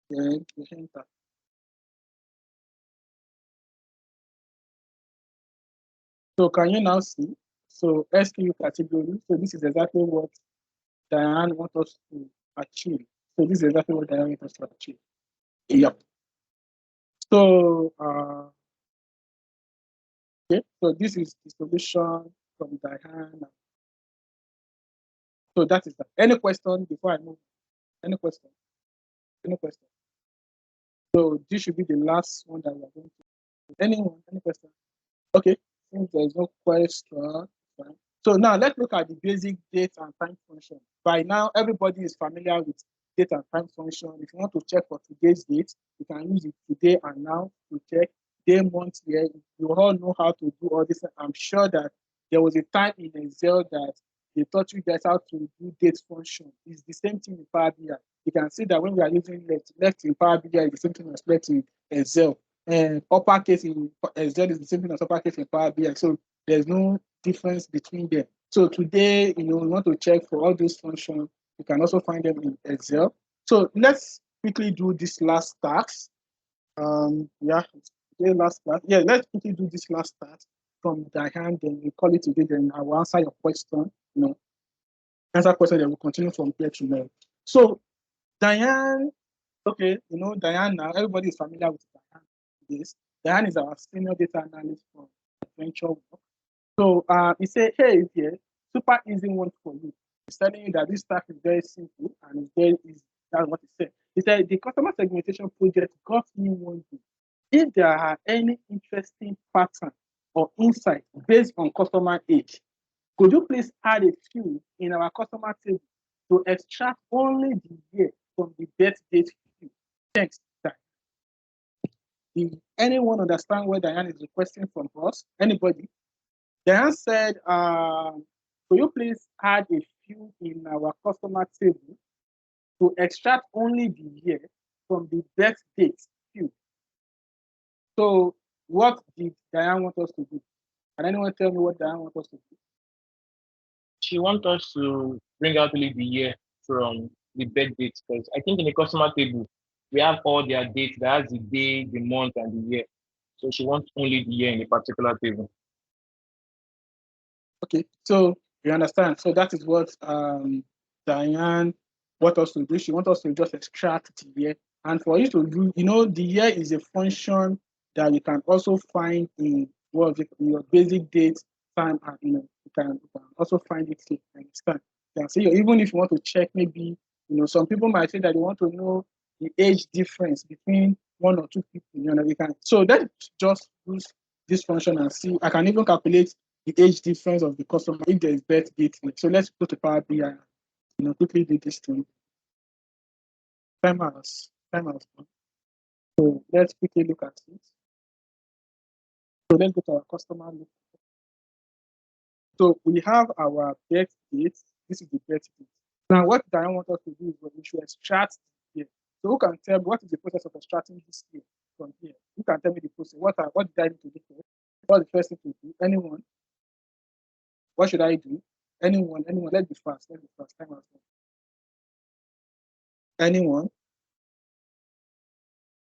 Then we enter. So can you now see? So SKU category. So this is exactly what Diane wants us to achieve. So this is exactly what Diane wants us to achieve. Yep. So okay. So this is the solution from Diane. So that is that. Any question before I move? Any question? Any question? So this should be the last one that we are going to. Anyone? Any question? Okay. Since there is no question, fine. So now let's look at the basic date and time function. By now, everybody is familiar with date and time function. If you want to check for today's date, you can use it today and now to check day, month, year. You all know how to do all this. I'm sure that there was a time in Excel that they taught you guys how to do date function. It's the same thing in Power BI. You can see that when we are using left in Power BI is the same thing as left in Excel. And uppercase in Excel is the same thing as uppercase in Power BI. So there's no difference between them. So today, we want to check for all those functions. You can also find them in Excel. So let's quickly do this last task. Last task. Yeah, let's quickly do this last task from Diane. Then we call it today. Then I will answer your question. Answer question. Then we'll continue from here to now. So Diane, okay, Diane now. Everybody is familiar with Diane. This Diane is our senior data analyst from Adventure Work. So he said, hey, here, super easy one for you. He's telling you that this task is very simple and it's very easy. That's what he said. He said the customer segmentation project got me one thing. If there are any interesting pattern or insight based on customer age, could you please add a field in our customer table to extract only the year from the birth date field? Thanks, Diane. Did anyone understand what Diane is requesting from us? Anybody? Diane said, could you please add a field in our customer table to extract only the year from the birth date field? So what did Diane want us to do? Can anyone tell me what Diane wants us to do? She wants us to bring out only the year from the birth date, because I think in the customer table we have all their dates. That has the day, the month, and the year. So she wants only the year in a particular table. Okay, so you understand. So that is what Diane wants us to do. She wants us to just extract the year. And for you to do, the year is a function that you can also find in your basic date, time, and you can also find it here. Understand? You can see, even if you want to check, maybe some people might say that they want to know the age difference between one or two people. You can. So let's just use this function and see. I can even calculate the age difference of the customer if there is birth date. So let's go to Power BI and quickly do this thing. Time house. So let's quickly look at it. So let's go to our customer look. So we have our birth date. This is the birth date. Now what Diane wants us to do is we should extract here. So who can tell me what is the process of extracting this here from here? Who can tell me the process? What did I need to do first? What's the first thing to do? Anyone? What should I do? Anyone? Let's be fast. Time out. Anyone?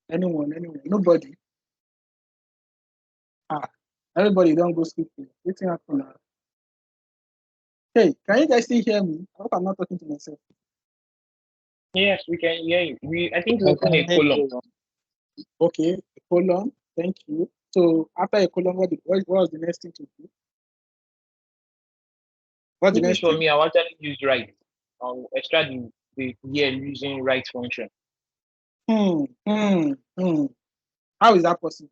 Nobody? Everybody don't go sleep. What's happening now? Hey, can you guys still hear me? I hope I'm not talking to myself. Yes, we can hear you. I think we open a column. Okay, a column. Thank you. So after a column, what was the next thing to do? What's the next for thing? me, I will actually use right. I'll extract the year using right function. How is that possible?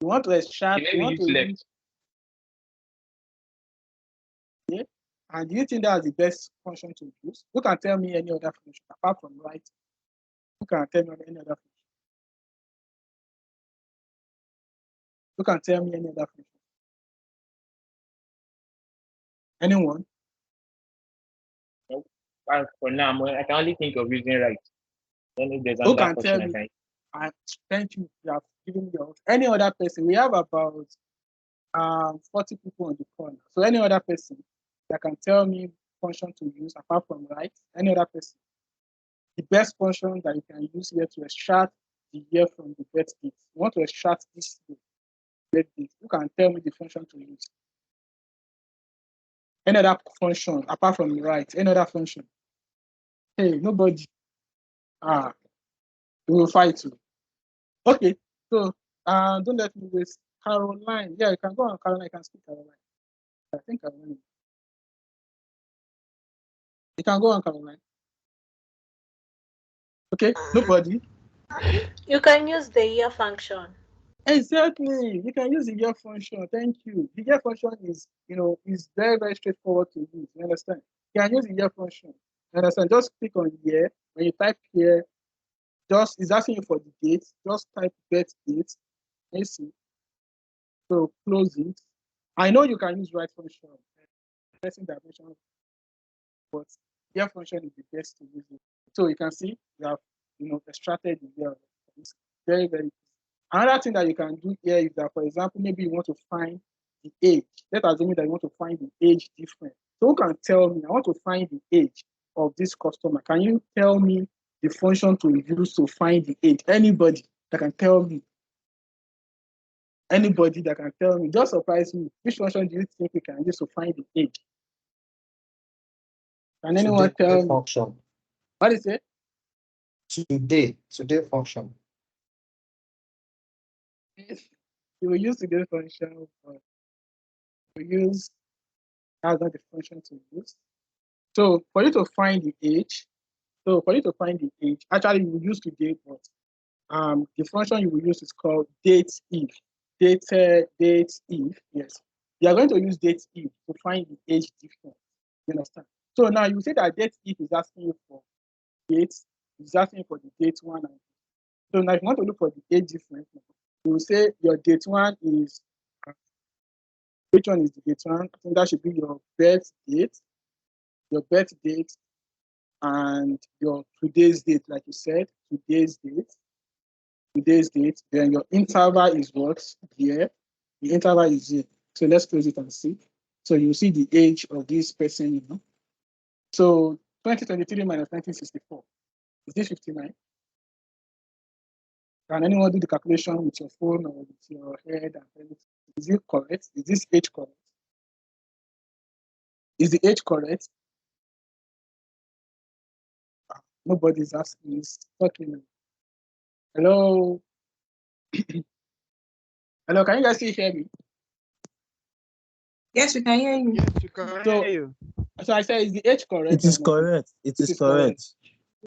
You want to extract, The you want name to left. use, okay? And do you think that's the best function to use? Who can tell me any other function apart from right? Who can tell me any other function? Who can tell me any other function? Anyone? For now, I can only think of using right. I don't know if there's Who another can tell question I me? can. Thank you. You have given me any other person. We have about 40 people on the call now. So any other person that can tell me function to use apart from right? Any other person? The best function that you can use here to extract the year from the birth date. You want to extract this birth date. You can tell me the function to use. Any other function apart from right? Any other function? Hey, nobody. We will fight you. Okay, so don't let me waste. Caroline, yeah, you can go on. Caroline, you can speak. Caroline. I think Caroline. You can go on, Caroline. Okay, nobody. You can use the year function. Exactly. You can use the year function. Thank you. The year function is very, very straightforward to use. You understand? You can use the year function. You understand? Just click on year. When you type here, just it's asking you for the date. Just type birth date. You see. So close it. I know you can use right function, pressing dimension, but year function is the best to use it. So you can see you have extracted the year. It's very, very easy. Another thing that you can do here is that, for example, maybe you want to find the age. Let's assume that you want to find the age difference. So who can tell me, I want to find the age of this customer. Can you tell me the function to use to find the age? Anybody that can tell me. Anybody that can tell me. Just surprise me. Which function do you think we can use to find the age? Can anyone tell me? Function. What is it? Today function. You will use today's function, but we use that's not the function to use. So for you to find the age, actually you will use today, but the function you will use is called date if. Date if, yes. You are going to use date if to find the age difference. You understand? So now you say that date if is asking you for dates, it's asking you for the date one. So now if you want to look for the age difference, you will say your date one is which one is the date one? I think that should be your birth date, and your today's date, like you said, today's date. Then your interval is what? Here. The interval is here. So let's close it and see. So you see the age of this person, So 2023 minus 1964. Is this 59? Can anyone do the calculation with your phone or with your head and everything? Is it correct? Is this age correct? Is the age correct? Nobody's asking. It's talking. Hello? Hello, can you guys still hear me? Yes, we can hear you. Yes, you can hear you. So I said, is the age correct? It is correct. It is correct.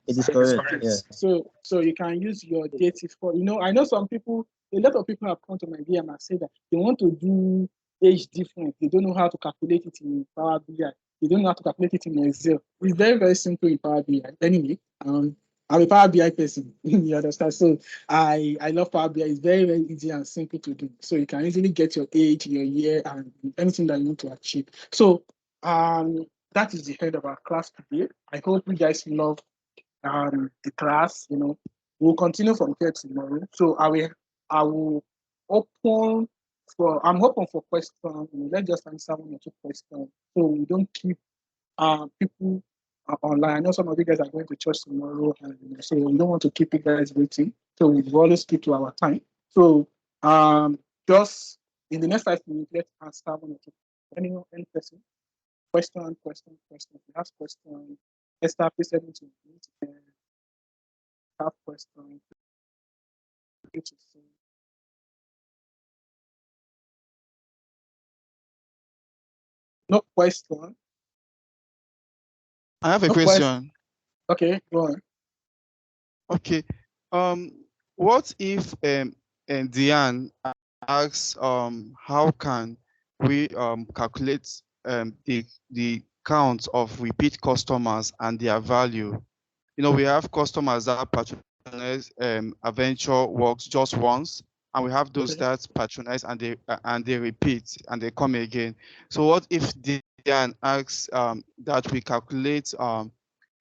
It is correct. Yeah. So you can use your date for, I know some people, a lot of people have come to my DM and said that they want to do age difference. They don't know how to calculate it in Power BI. They don't know how to calculate it in Excel. It's very, very simple in Power BI. Anyway, I'm a Power BI person. You understand? So I love Power BI. It's very, very easy and simple to do. So you can easily get your age, your year, and anything that you want to achieve. So that is the end of our class today. I hope you guys love the class. We'll continue from here tomorrow. So I will open I'm open for questions. Let's just answer one or two questions so we don't keep people online. I know some of you guys are going to church tomorrow, and so we don't want to keep you guys waiting. So we always keep to our time. So just in the next 5 minutes, let's answer one or two. Any person? Question. If you have question, Esther, please send it to me. Have question. No question. I have a question. Okay, go on. Okay. What if Diane asks how can we calculate the count of repeat customers and their value. We have customers that patronize Adventure Works just once, and we have those that patronize and they repeat and they come again. So what if Diane asks that we calculate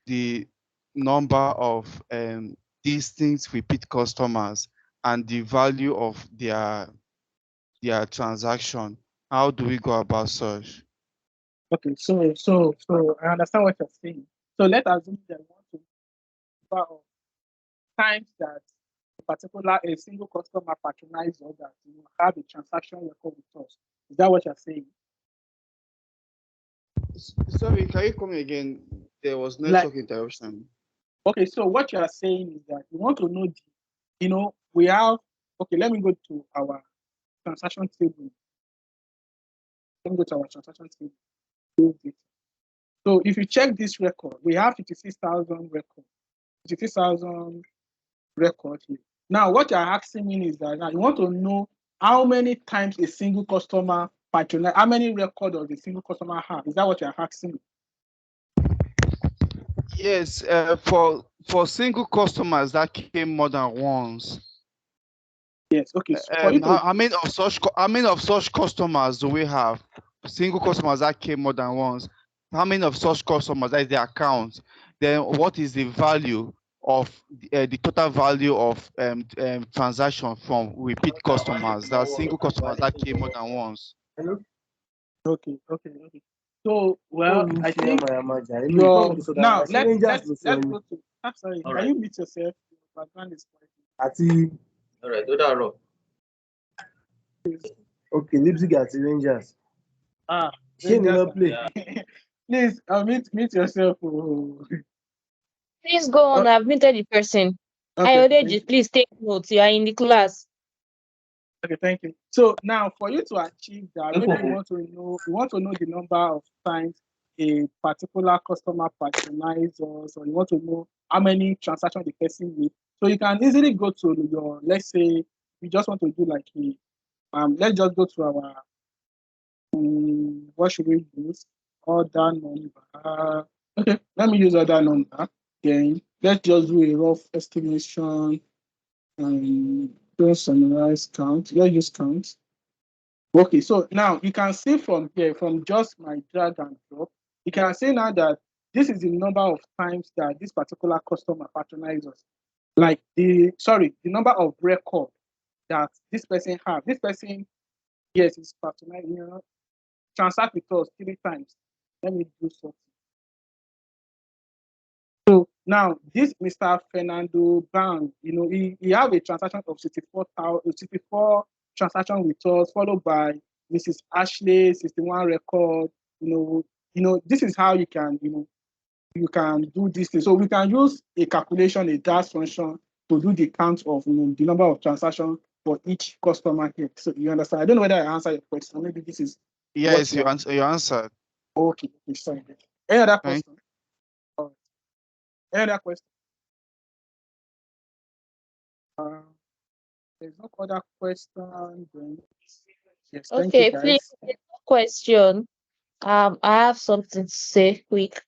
the number of distinct repeat customers and the value of their transaction? How do we go about such? Okay, so I understand what you're saying. So let's assume that we want to number of times that a single customer patronizes or that have a transaction record with us. Is that what you're saying? Sorry, can you come again? There was Like, network interruption. okay, so what you are saying is that you want to know we have, okay, let me go to our transaction table. Let me go to our transaction table. So if you check this record, we have 56,000 record. 56,000 record here. Now, what you're asking me is that now you want to know how many times a single customer patronize, how many records does a single customer have? Is that what you're asking me? Yes, for single customers that came more than once. Yes. Okay. So How many of such customers do we have? Single customers that came more than once. How many of such customers, that is the account? Then what is the value of the total value of transaction from repeat customers, that single customers that came more than once? Okay. So, well, I think now let's go to. I'm sorry. Can you mute yourself? Your background is quiet. All right, okay, Leipzig at Rangers. Shane Rangers. play. Please, mute yourself. Oh. Please go on. I've muted the person. Okay, Ayodeji, please take notes. You are in the class. Okay, thank you. So now, for you to achieve that, maybe you want to know the number of times a particular customer patronizes us, or you want to know how many transactions the person made. So you can easily go to your, let's say, you just want to do like let's just go to our, what should we use? Order number. Okay, let me use order number. Then let's just do a rough estimation. Don't summarize count. Let's use count. Okay, so now you can see from here, from just my drag and drop, you can see now that this is the number of times that this particular customer patronizes us. Like the number of record that this person have. This person, yes, is patronizing, transact with us 3 times. Let me do something. So now this Mr. Fernando Bang, he have a transaction of 64 transaction with us, followed by Mrs. Ashley, 61 record. This is how you can do this thing. So we can use a calculation, a dash function, to do the count of the number of transactions for each customer here. So you understand? I don't know whether I answered your question. Maybe this is Yes, you answered. Okay, sorry. Any other question? Any other question? There's no other question. Then yes, thank Okay, you, guys. please, question. I have something to say quick.